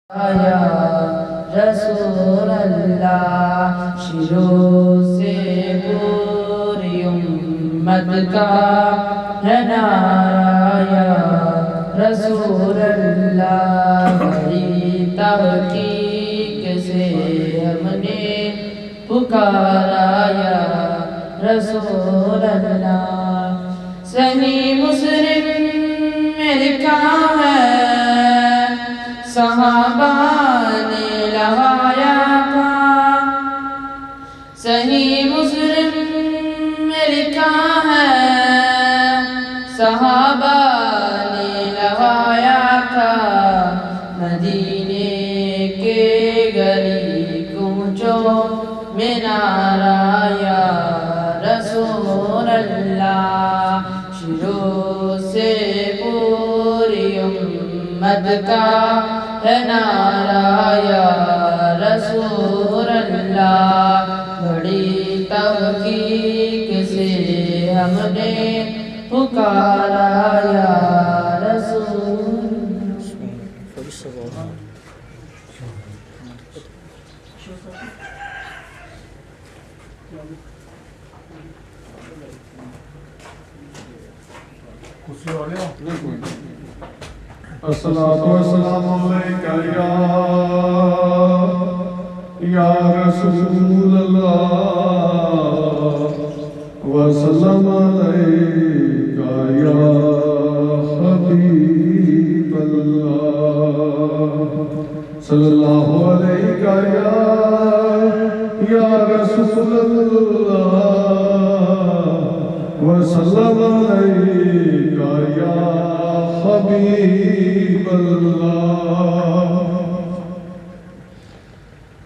या रसूल अल्लाह शिरों से पूरी उम्मत का है नारा या रसूल अल्लाह। बड़ी तहकीक से हमने पुकारा या रसूल अल्लाह। सही मुस्लिम में लिखा है सहाबा ने लगाया था। सही मुस्लिम में लिखा है सहाबा ने लगाया था। मदीने के गली कूचों में नारा या रसूल अल्लाह। शिरों से पूरी उम्मत का है नारा या रसूल अल्लाह। बड़ी तहकीक से हमने पुकारा या रसूल। अस्सलातु वस्सलामु अलैका या रसूल अल्लाह वसल्लम अलैका या हबीब अल्लाह सल्लल्लाहु अलैका या रसूल अल्लाह वसल्लम अलैका या हबीब अल्लाह।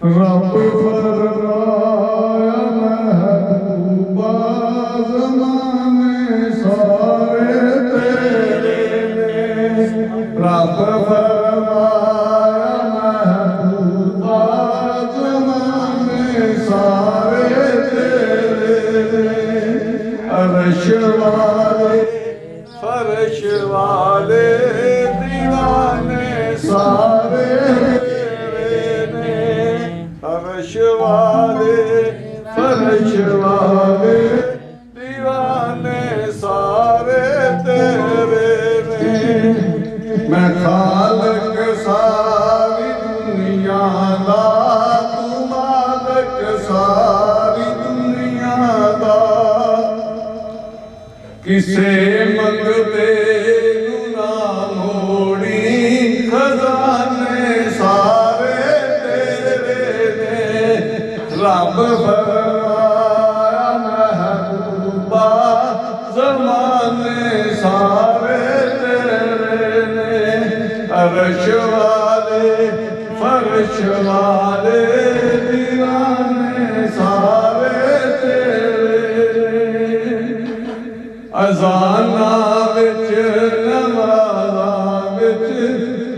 रब फरमाया महबूबा ज़माने सारे तेरे ने। रब फरमाया महबूबा ज़माने सारे तेरे ने। अर्श वाले फर्श वाले दीवाने सारे तेरे ने। फर्श वाले फर्श वाले दीवाने सारे तेरे ने। मैं खालक सारी दुनिया दा तू मालक सारी दुनिया दा। किसे मंगते ना मोड़ी खजाने सारे तेरे ने। रब फरमाया महबूबा ज़माने सारे तेरे ने। अर्श वाले फर्श वाले दीवाने सारे तेरे ने। अज़ाना विच नमाज़ा विच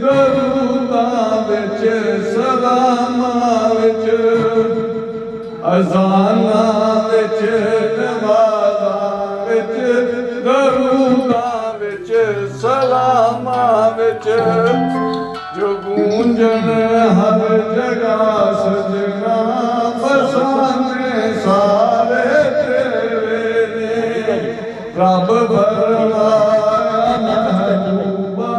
दरूदा विच सलामा विच। अज़ाना विच नमाज़ा विच दरूदा विच सलामा विच। जो गूंजन हर जगह सजना फसाने सारे तेरे ने। रब फरमाया महबूबा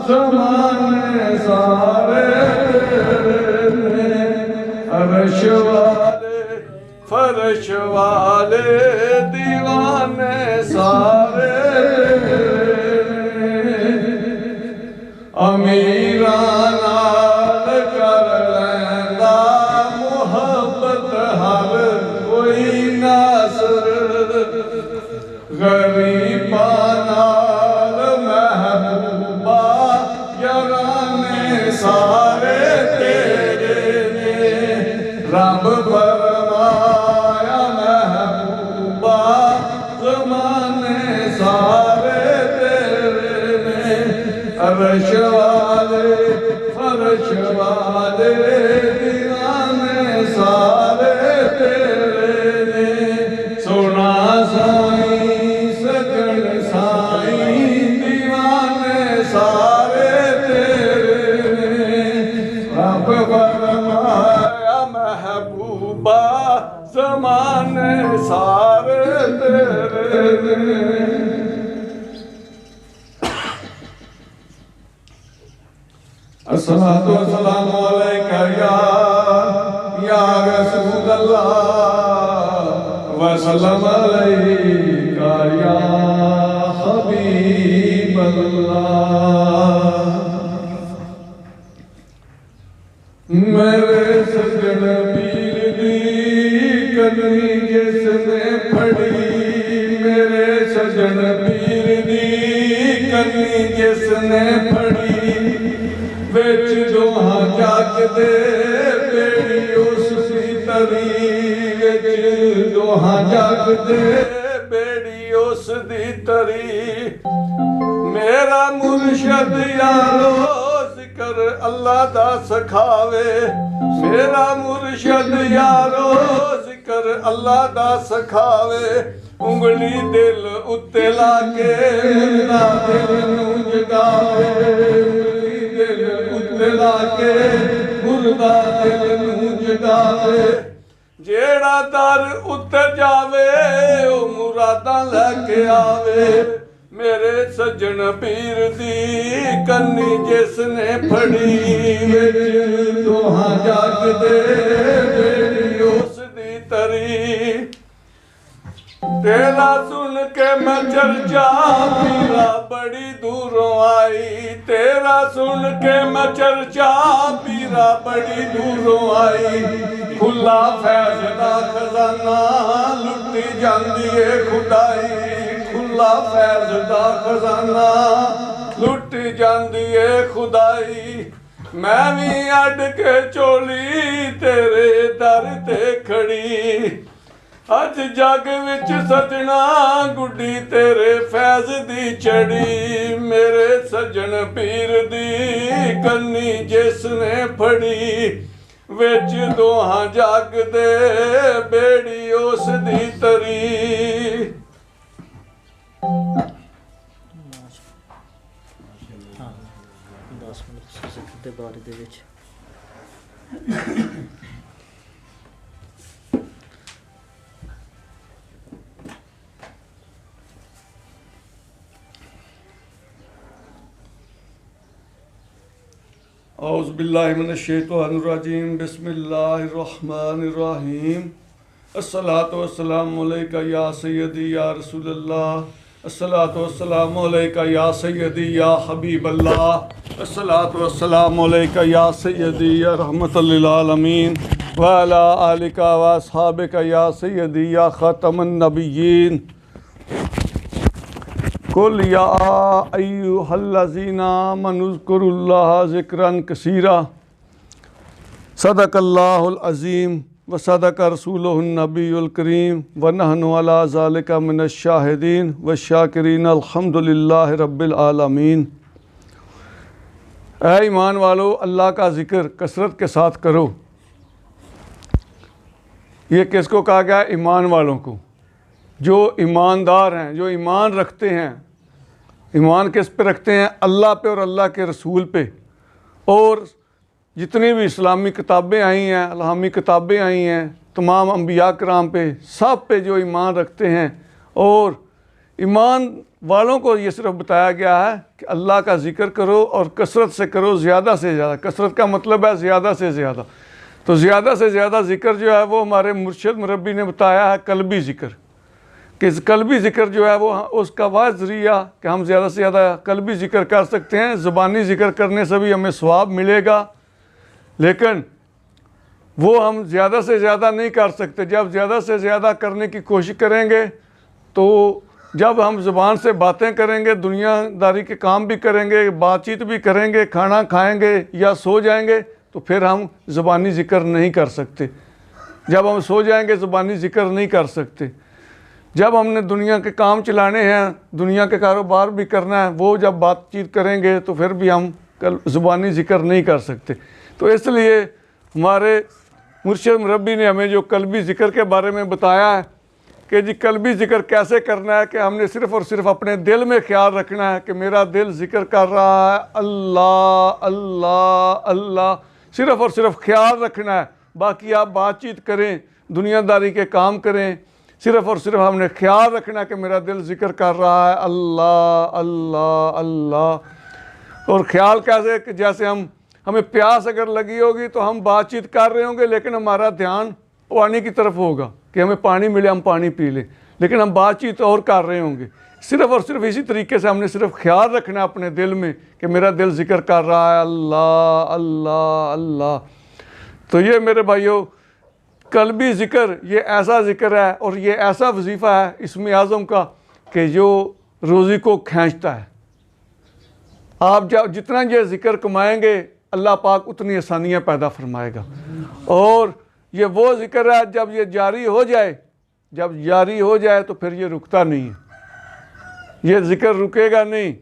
ज़माने सारे तेरे ने। अर्श वाले फर्श वाले दीवाने सारे तेरे ने। अमीरा नाल कर लैंदा मुहब्बत हर कोई नासर। गरीबा नाल महबूबा याराने सारे तेरे ने। रब फरमाया महबूबा ज़माने सारे तेरे ने। अर्श वाले फर्श वाले दीवाने सारे तेरे ने। सोना साईं सजन साईं दीवाने सारे तेरे ने। रब फरमाया महबूबा ज़माने सारे तेरे ने। अस्सलातु वस्सलामु अलैका या रसूल अल्लाह वसल्लम अलैका या हबीब अल्लाह। मेरे सजन पीर दी कनी जिसने फड़ी, मेरे सजन पीर दी कनी जिसने फड़ी, विच दोहां जग दे बेड़ी उसदी तरी, विच दोहां जग दे बेड़ी उसदी तरी। मेरा मुर्शद यारो जिक्र अल्लाह दा सखावे, मेरा मुर्शद यारो जिक्र अल्लाह दा सखावे। उंगली दिल उत्ते लाके मुर्दा दिल नूं जगावे, उंगली दिल उत्ते लाके मुर्दा दिल नूं जगावे। जेड़ा दर उत्ते जावे ओ मुरादां लैके आवे। मेरे सज्जन पीर दी कन्नी जिसने फड़ी, विच दोहां जग दे बेड़ी उसदी तरी। तेरा सुन के मैं चर्चा पीरा बड़ी दूरों आई, तेरा सुन के मैं चर्चा पीरा बड़ी दूरों आई। खुला फैज़ दा खजाना लुटी जांदी है खुदाई, खुला फैज़ दा खजाना लुटी जांदी है खुदाई। मैं भी अड के चोली तेरे दर ते खड़ी, अज जग विच सजना गुड्डी तेरे फैज़ दी चढ़ी। मेरे सज्जन पीर दी कन्नी जिसने फड़ी, विच दोहां जग दे बेड़ी उसदी तरी। ਦੇ ਬਾਰੇ ਦੇ ਵਿੱਚ औज़ु बिल्लाहि मिनश शैतानिर रजीम, बिस्मिल्लाहिर रहमानिर रहीम। अस्सलातु वस्सलामु अलैका या सय्यदी या रसूलल्लाह, अस्सलातु वस्सलामु अलैका या सय्यदी या हबीबल्लाह, अस्सलातु वस्सलामु अलैका या सय्यदी या रहमतल लिल आलमीन व अला आलिका व अस्हाबिका या सय्यदी या खातमुन नबिय्यीन। कुल या अय्युहल्लज़ीना आमनु ज़्कुरुल्लाह ज़िक्रन कसीरा। सदक़ल्लाहुल अज़ीम व सदक़ रसूलुहुन नबियुल करीम व नहनु अला ज़ालिका मिनश शाहिदीन व शाकिरीन अल्हम्दुलिल्लाहि रब्बिल आलमीन। ऐ ईमान वालो, अल्लाह का ज़िक्र कसरत के साथ करो। ये किसको कहा गया? ईमान वालों को, जो ईमानदार हैं, जो ईमान रखते हैं। ईमान किस पे रखते हैं? अल्लाह पे और अल्लाह के रसूल पे, और जितनी भी इस्लामी किताबें आई हैं, इल्हामी किताबें आई हैं, तमाम अम्बिया कराम पे, सब पे जो ईमान रखते हैं। और ईमान वालों को ये सिर्फ बताया गया है कि अल्लाह का ज़िक्र करो और कसरत से करो, ज़्यादा से ज़्यादा। कसरत का मतलब है ज़्यादा से ज़्यादा। तो ज़्यादा से ज़्यादा ज़िक्र जो है वो हमारे मुर्शिद मुरब्बी ने बताया है कल्बी ज़िक्र, कि कल्बी ज़िक्र जो है वो उसका वह ज़रिया कि हम ज़्यादा से ज़्यादा कल्बी ज़िक्र कर सकते हैं। ज़ुबानी ज़िक्र करने से भी हमें सवाब मिलेगा, लेकिन वो हम ज़्यादा से ज़्यादा नहीं कर सकते। जब ज़्यादा से ज़्यादा करने की कोशिश करेंगे, तो जब हम ज़ुबान से बातें करेंगे, दुनियादारी के काम भी करेंगे, बातचीत भी करेंगे, खाना खाएंगे या सो जाएंगे, तो फिर हम ज़ुबानी ज़िक्र नहीं कर सकते। जब हम सो जाएंगे ज़ुबानी ज़िक्र नहीं कर सकते। जब हमने दुनिया के काम चलाने हैं, दुनिया के कारोबार भी करना है, वो जब बातचीत करेंगे तो फिर भी हम ज़ुबानी ज़िक्र नहीं कर सकते। तो इसलिए हमारे मुर्शिद मुरब्बी ने हमें जो कल्बी ज़िक्र के बारे में बताया है कि जी कल्बी ज़िक्र कैसे करना है, कि हमने सिर्फ़ और सिर्फ अपने दिल में ख्याल रखना है कि मेरा दिल ज़िक्र कर रहा है अल्लाह अल्लाह अल्लाह। सिर्फ़ और सिर्फ ख्याल रखना है। बाकी आप बातचीत करें, दुनियादारी के काम करें, सिर्फ़ और सिर्फ हमने ख्याल रखना है कि मेरा दिल जिक्र कर रहा है अल्लाह अल्लाह अल्लाह। और ख्याल कैसे कि जैसे हमें प्यास अगर लगी होगी तो हम बातचीत कर रहे होंगे, लेकिन हमारा ध्यान पानी की तरफ होगा कि हमें पानी मिले, हम पानी पी लें, लेकिन हम बातचीत और कर रहे होंगे। सिर्फ़ और सिर्फ इसी तरीके से हमने सिर्फ ख्याल रखना है अपने दिल में कि मेरा दिल जिक्र कर रहा है अल्लाह अल्लाह अल्लाह। तो ये मेरे भाइयों कल्बी ज़िक्र ये ऐसा ज़िक्र है और ये ऐसा वजीफ़ा है इसमें आज़म का कि जो रोज़ी को खींचता है। आप जब जितना ये ज़िक्र कमाएंगे अल्लाह पाक उतनी आसानियाँ पैदा फरमाएगा। और ये वो ज़िक्र है जब ये जारी हो जाए, जब जारी हो जाए तो फिर ये रुकता नहीं है, ये ज़िक्र रुकेगा नहीं,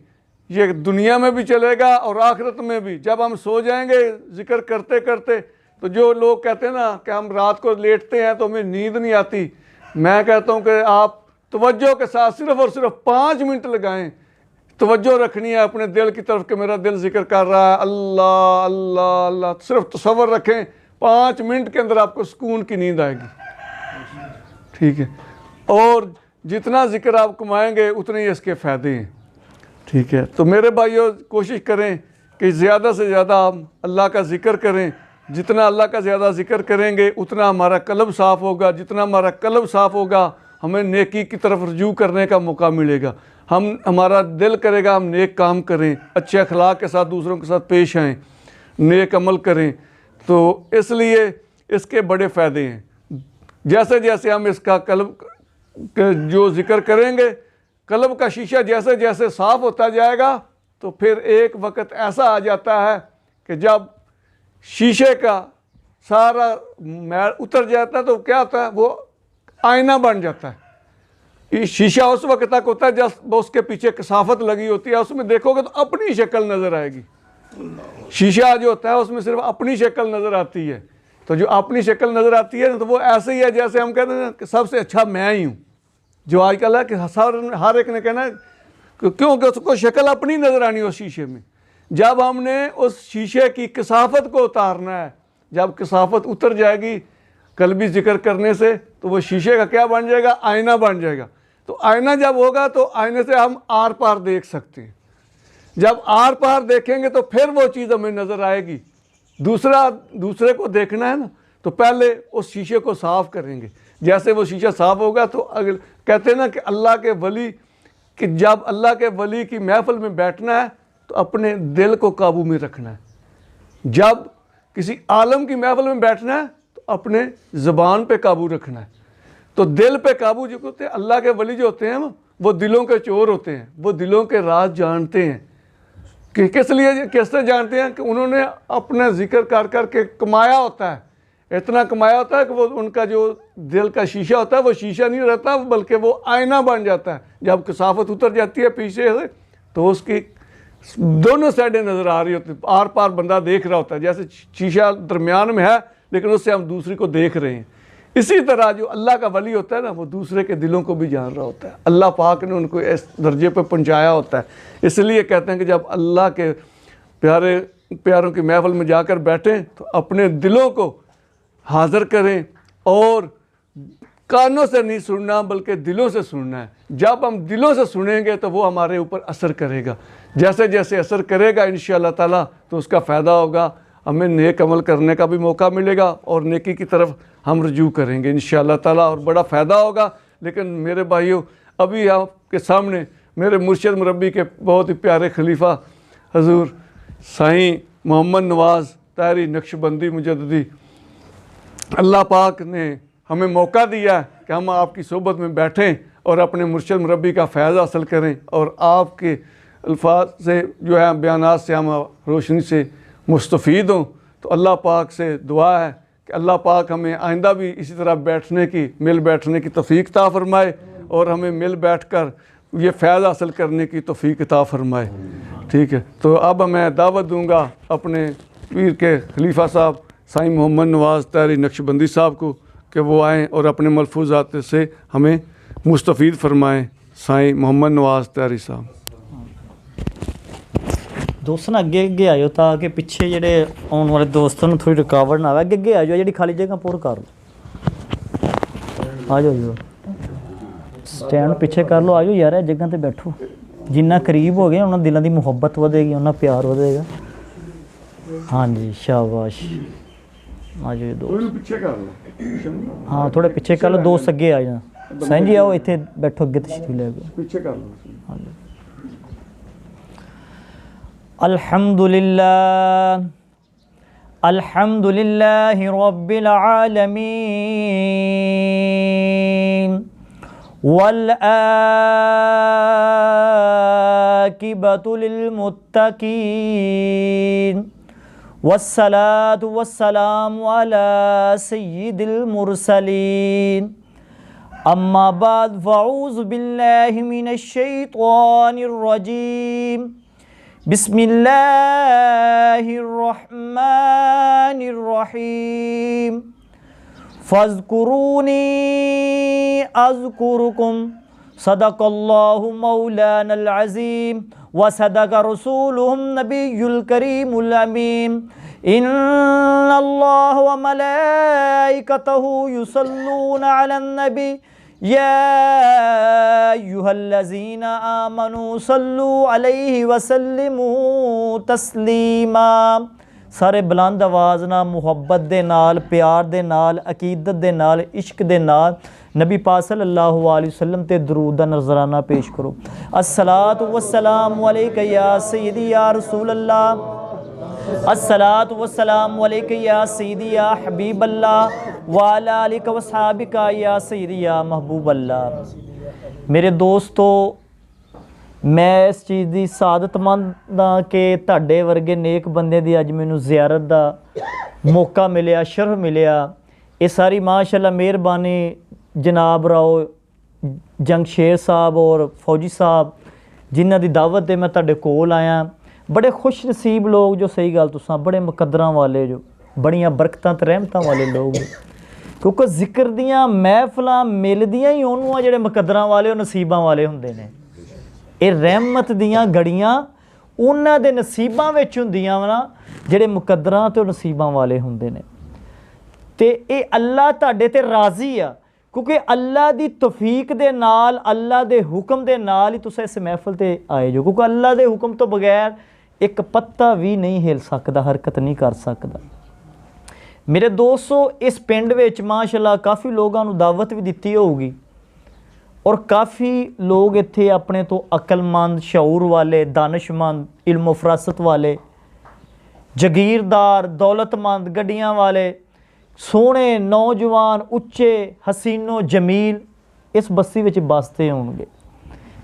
ये दुनिया में भी चलेगा और आखिरत में भी। जब हम सो जाएंगे ज़िक्र करते करते, तो जो लोग कहते हैं ना कि हम रात को लेटते हैं तो हमें नींद नहीं आती, मैं कहता हूँ कि आप तवज्जो के साथ सिर्फ़ और सिर्फ 5 मिनट लगाएं, तवज्जो रखनी है अपने दिल की तरफ कि मेरा दिल जिक्र कर रहा है अल्लाह अल्लाह अल्लाह। सिर्फ तसव्वुर रखें, 5 मिनट के अंदर आपको सुकून की नींद आएगी, ठीक है। और जितना जिक्र आप कमाएंगे उतने ही इसके फ़ायदे हैं, ठीक है। तो मेरे भाइयों कोशिश करें कि ज़्यादा से ज़्यादा हम अल्लाह का ज़िक्र करें। जितना अल्लाह का ज़्यादा ज़िक्र करेंगे उतना हमारा कल्ब साफ़ होगा, जितना हमारा कल्ब साफ़ होगा हमें नेकी की तरफ रुजू करने का मौका मिलेगा। हमारा दिल करेगा हम नेक काम करें, अच्छे अखलाक के साथ दूसरों के साथ पेश आएँ, नेक अमल करें। तो इसलिए इसके बड़े फ़ायदे हैं। जैसे जैसे हम इसका कल्ब जो ज़िक्र करेंगे, कल्ब का शीशा जैसे जैसे साफ़ होता जाएगा तो फिर एक वक्त ऐसा आ जाता है कि जब शीशे का सारा मैल उतर जाता है तो क्या होता है, वो आईना बन जाता है। ये शीशा उस वक्त तक होता है जब उसके पीछे कसाफत लगी होती है, उसमें देखोगे तो अपनी शक्ल नज़र आएगी। शीशा जो होता है उसमें सिर्फ अपनी शक्ल नज़र आती है। तो जो अपनी शक्ल नज़र आती है ना, तो वो ऐसे ही है जैसे हम कहते हैं कि सबसे अच्छा मैं ही हूँ। जो आजकल है कि हर एक ने कहना क्योंकि उसको शक्ल अपनी नज़र आनी हो शीशे में। जब हमने उस शीशे की कसाफत को उतारना है, जब कसाफत उतर जाएगी कल्बी जिक्र करने से, तो वो शीशे का क्या बन जाएगा, आईना बन जाएगा। तो आईना जब होगा तो आईने से हम आर पार देख सकते हैं। जब आर पार देखेंगे तो फिर वो चीज़ हमें नज़र आएगी। दूसरे को देखना है ना, तो पहले उस शीशे को साफ़ करेंगे। जैसे वो शीशा साफ़ होगा तो अगर कहते हैं ना कि अल्लाह के वली, कि जब अल्लाह के वली की महफिल में बैठना है तो अपने दिल को काबू में रखना है। जब किसी आलम की महफिल में बैठना है तो अपने ज़बान पे काबू रखना है। तो दिल पे काबू जो होते हैं, अल्लाह के वली जो होते हैं वो दिलों के चोर होते हैं, वो दिलों के राज जानते हैं। कि किस लिए, कैसे जानते हैं कि उन्होंने अपना जिक्र कर कर के कमाया होता है, इतना कमाया होता है कि वो उनका जो दिल का शीशा होता है वो शीशा नहीं रहता बल्कि वो आईना बन जाता है। जब कसाफत उतर जाती है पीछे से तो उसकी दोनों साइडें नज़र आ रही होती है, आर पार बंदा देख रहा होता है। जैसे शीशा दरमियान में है लेकिन उससे हम दूसरी को देख रहे हैं। इसी तरह जो अल्लाह का वली होता है ना, वो दूसरे के दिलों को भी जान रहा होता है। अल्लाह पाक ने उनको इस दर्जे पर पहुंचाया होता है। इसलिए कहते हैं कि जब अल्लाह के प्यारों की महफिल में जाकर बैठें तो अपने दिलों को हाज़िर करें और कानों से नहीं सुनना बल्कि दिलों से सुनना है। जब हम दिलों से सुनेंगे तो वो हमारे ऊपर असर करेगा। जैसे जैसे असर करेगा इंशाअल्लाह ताला तो उसका फ़ायदा होगा, हमें नेक अमल करने का भी मौका मिलेगा और नेकी की तरफ हम रुजू करेंगे इंशाअल्लाह ताला और बड़ा फ़ायदा होगा। लेकिन मेरे भाइयों, अभी आपके सामने मेरे मुर्शिद मुरब्बी के बहुत ही प्यारे खलीफा हजूर साईं मोहम्मद नवाज़ तारी नक्शबंदी मुजद्दिदी, अल्लाह पाक ने हमें मौका दिया कि हम आपकी सोबत में बैठें और अपने मुर्शिद मुरब्बी का फ़ैज़ हासिल करें और आपके अल्फाज से जो है बयानात से हम रोशनी से मुस्तफ़ीद हों। तो अल्लाह पाक से दुआ है कि अल्लाह पाक हमें आइंदा भी इसी तरह मिल बैठने की तौफ़ीक अता फ़रमाए और हमें मिल बैठकर ये फ़ैज़ हासिल करने की तौफ़ीक अता फ़रमाए। ठीक है, तो अब मैं दावत दूँगा अपने पीर के खलीफा साहब साईं मोहम्मद नवाज़ तारी नक्शबंदी साहब को कि वो आएँ और अपने मलफूज़ात से हमें मुस्तफ़ीद फ़रमाएँ। साईं मोहम्मद नवाज़ तारी साहब। ਦੋਸਤ ਨਾ ਅੱਗੇ ਆਇਓ ਤਾਂ ਕਿ ਪਿੱਛੇ ਜਿਹੜੇ ਆਉਣ ਵਾਲੇ ਦੋਸਤਾਂ ਨੂੰ ਥੋੜੀ ਰੁਕਾਵਟ ਨਾ ਆਵੇ। ਅੱਗੇ ਆ ਜਾਓ, ਜਿਹੜੀ ਖਾਲੀ ਜਗ੍ਹਾ ਪੂਰ ਕਰ ਲਓ। ਆ ਜਾਓ ਜੀ, ਸਟੈਂਡ ਪਿੱਛੇ ਕਰ ਲਓ। ਆ ਜਾਓ ਯਾਰ, ਇਹ ਜਗ੍ਹਾ ਤੇ ਬੈਠੋ। ਜਿੰਨਾ ਕਰੀਬ ਹੋ ਗਏ ਉਹਨਾਂ ਦਿਲਾਂ ਦੀ ਮੁਹੱਬਤ ਵਧੇਗੀ, ਉਹਨਾਂ ਪਿਆਰ ਵਧੇਗਾ। ਹਾਂਜੀ ਸ਼ਾਬਾਸ਼। ਆ ਜਾਓ ਦੋਸਤ, ਪਿੱਛੇ ਕਰ ਲਓ। ਹਾਂ ਥੋੜਾ ਪਿੱਛੇ ਕਰ ਲਓ। ਦੋਸਤ ਅੱਗੇ ਆ ਜਾਣਾ। ਸਾਈਂ ਜੀ ਆਓ ਇੱਥੇ ਬੈਠੋ, ਅੱਗੇ ਤਸ਼ਰੀਫ ਲੈ ਕੇ ਪਿੱਛੇ ਕਰ ਲਓ। ਹਾਂਜੀ। अल्हम्दुलिल्लाह अल्हम्दुलिल्लाहि रब्बिल आलमीन वल आकिबतु लिल मुत्तकीन वस्सलातु वस्सलामु अला सय्यिदिल मुरसलीन अम्मा बाद फ़अऊज़ु बिल्लाहि मिनश शैतानिर रजीम बिस्मिल्लाहिर्रहमानिर्रहीम फ़ज़्कुरूनी अज़्कुरुकुम सदक़ल्लाहु मौलानल अज़ीम व सदक़ रसूलुहुन नबियुल करीमुल अमीन इन्नल्लाह व मलाइकतहु युसल्लूना अलन नबी या अय्युहल्लज़ीना आमनू सल्लू अलैहि वसल्लिमू तस्लीमा। सारे बुलंद आवाज़ नाल मुहब्बत दे नाल, प्यार दे नाल, अकीदत दे नाल, इश्क दे नाल नबी पाक सल्लल्लाहु अलैहि वसल्लम ते दरूद दा नज़राना पेश करो। अस्सलातु वस्सलामु अलैका या सय्यदी या रसूल अल्लाह, अस्सलातु वस्सलामु अलैका या सय्यदी या हबीब अल्लाह व अला आलिका व सहाबिका या सय्यदी या महबूब अल्लाह। मेरे दोस्तों, मैं इस चीज़ की सादतमंद हाँ कि तुहाडे वर्गे नेक बंदे दी अज मैनूं ज़ियारत दा मौका मिलिया, शरफ मिलिया। ये सारी माशाअल्लाह मेहरबानी जनाब राव जंगशेर साहब और फौजी साहब जिन्हां दी दावत ते मैं तुहाडे कोल आया। बड़े खुश नसीब लोग जो, सही गल तुसां बड़े मुकद्दरां वाले जो, बड़ियां बरकतां ते रहमतां वाले लोग, क्योंकि जिक्र दियां महफिलां मिलदियां ही उन्होंने जिहड़े मुकद्दरां वाले और नसीबां वाले हुंदे ने। ये रहमत दियां घड़ियां उन्हां दे नसीबां विच हुंदियां वा जिहड़े मुकद्दरां ते नसीबां वाले हुंदे ने। ते ये अल्लाह तुहाडे ते राज़ी आ, क्योंकि अल्लाह दी तौफीक दे नाल, अल्लाह दे हुक्म दे नाल ही तुसीं इस महफिल ते आए जो, क्योंकि अल्लाह दे हुक्म तो बगैर एक पत्ता भी नहीं हिल सकता, हरकत नहीं कर सकता। मेरे दोस्तों, इस पिंड विच माशाअल्लाह काफ़ी लोगों नूं दावत भी दित्ती होगी और काफ़ी लोग इत्थे अपने तो अकलमंद, शऊर वाले, दानिशमंद, इल्म फरासत वाले, जगीरदार, दौलतमंद, गड्डियां वाले, सोहने नौजवान, उच्चे, हसीनो जमील इस बस्ती विच बसते होणगे।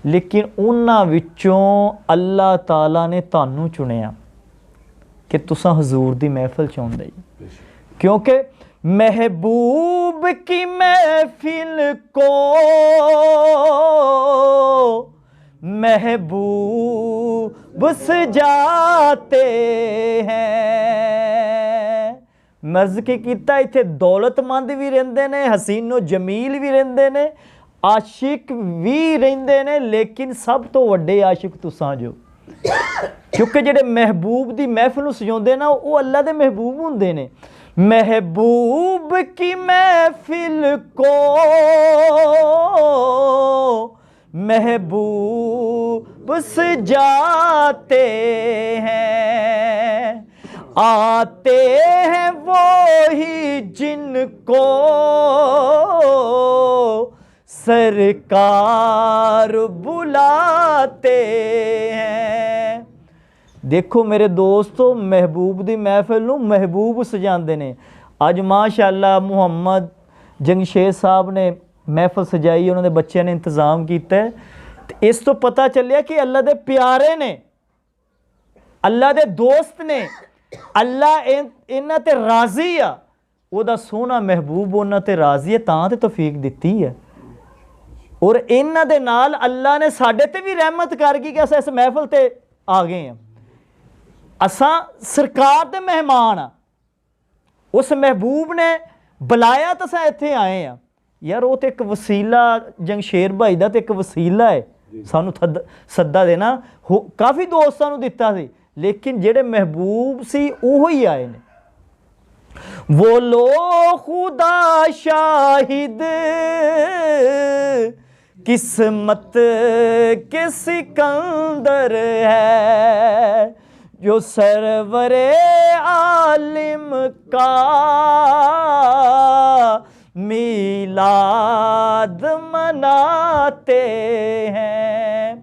लेकिन उन्हां विचों अल्लाह ताला ने तुहानूं चुनिया कि तुसां हजूर दी महफिल च आउंदे, क्योंकि महबूब की महफिल को महबूब सजाते हैं। मर्ज के कीता इत्थे दौलतमंद भी रहिंदे ने, हसीनो जमील भी रहिंदे ने, आशिक भी रहिंदे ने, लेकिन सब तो वड्डे आशिक तुसां जो, क्योंकि जिहड़े महबूब दी महफिल नूं सजाउंदे ना वो अल्लाह दे महबूब हुंदे ने। महबूब की महफिल को महबूब सजाते हैं, आते हैं वो ही जिनको सरकार बुलाते हैं। देखो मेरे दोस्तों, महबूब दी महफिल नूं महबूब सजांदे ने। अज माशाअल्लाह मुहम्मद जंगशेर साहब ने महफिल सजाई, उन्होंने बच्चों ने इंतज़ाम किया। इस तो पता चलिया कि अल्लाह दे प्यारे ने, अल्लाह दे दोस्त ने, अल्लाह इन्हां ते राज़ी आ, उहदा सोहना महबूब उन्हां ते राज़ी है, तां ते तौफीक दित्ती है। और इन्हां दे नाल अल्लाह ने साडे ते भी रहमत कर गई कि अस इस महफिल ते आ गए हैं। असां सरकार दे मेहमान आ, उस महबूब ने बुलाया तो असां इत्थे आए हैं यार। वो तो एक वसीला, जंगशेर भाई दा तो एक वसीला है सानू सद्दा देना। काफ़ी दोस्तां नूं दित्ता सी, लेकिन जेड़े महबूब सी वो ही आए ने। वो लो खुदा शाहिद किस्मत के सिकंदर है, जो सरवरे आलिम का मीलाद मनाते हैं।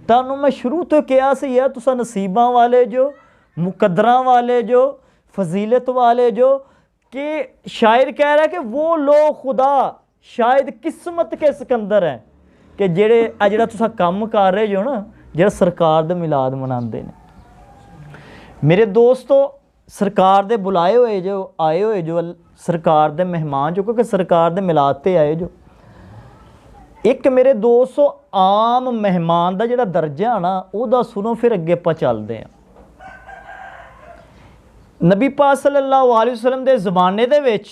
तुहानू मैं शुरू तो कहा सी यार तुसा नसीबां वाले जो, मुकद्दरां वाले जो, फजीलत वाले जो, कि शायर कह रहा है कि वो लोग खुदा शायद किस्मत के सिकंदर हैं कि जेड़े आ जेड़ा तुसा काम कर रहे जो ना, जेड़ा सरकार दे मिलाद मनाते ने। मेरे दोस्तों सरकार दे बुलाए हुए जो आए हुए जो सरकार दे मेहमान जो, क्योंकि सरकार दे मिलाद ते आए जो, एक मेरे दोस्तों आम मेहमान का जिहड़ा दर्जा ना उहदा सुनो, फिर अगे आपां चलदे हैं। नबी पाक सल्लल्लाहु अलैहि वसल्लम दे ज़माने दे विच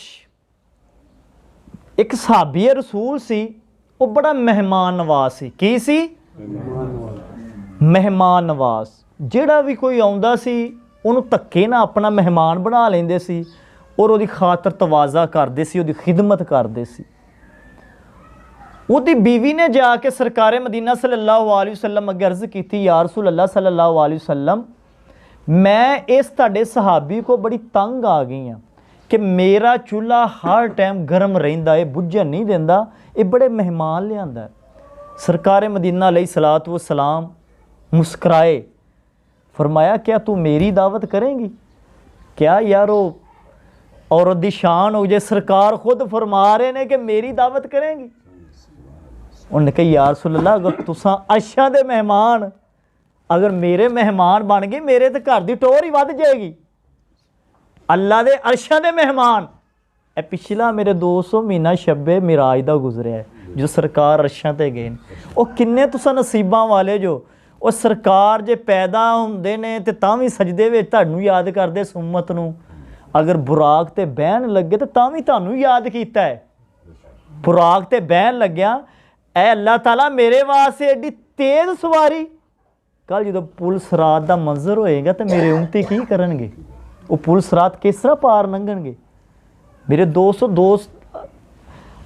एक सहाबी रसूल सी, वो बड़ा मेहमान नवाज सी। की सी? मेहमान नवाज। जिहड़ा भी कोई आउंदा सी उहनूं धक्के ना अपना मेहमान बना लैंदे सी और उहदी खातर तवाज़ा करदे सी, उहदी खिदमत करदे सी। उहदी बीवी ने जाके सरकारे मदीना सल्लल्लाहु अलैहि वसल्लम अगे अर्ज़ की, या रसूल अल्लाह सल्लल्लाहु अलैहि वसल्लम, मैं इस तुहाडे सहाबी को बड़ी तंग आ गई हाँ कि मेरा चूल्हा हर टाइम गर्म रहिंदा है, बुझन नहीं देंदा, ये बड़े मेहमान लियांदा है। सरकारे मदीना अलैहिस्सलातु वस्सलाम मुस्कराए, फरमाया क्या तू मेरी दावत करेंगी? क्या यार वो औरत दी शान हो जाए, सरकार खुद फरमा रहे ने कि मेरी दावत करेंगी। उन्होंने कहा या रसूल अल्लाह, अगर तुसां अर्शां दे मेहमान अगर मेरे मेहमान बन गए, मेरे तो घर की टोर ही वध जाएगी। अल्लाह दे अर्शां दे मेहमान, ए पिछला मेरे 200 महीना शब्बे मिराज दा गुजरिया है जो सरकार अर्शां ते गए। वो किन्ने तुसां नसीबां वाले जो, वो सरकार जे पैदा हुंदे ने ते तां भी सजदे विच तुहानूं याद करदे सुम्मत नूं, अगर बुराक ते बहन लगे तो तां भी तुहानूं याद कीता है। बुराक ते बहन लग्या, ए अल्लाह ताला मेरे वास्ते एडी तेज़ सवारी। कल जो पुल सरात का मंजर होएगा तो मेरे उमती की करनगे, वो पुल सरात किस तरह पार लंघणगे। मेरे दोस्त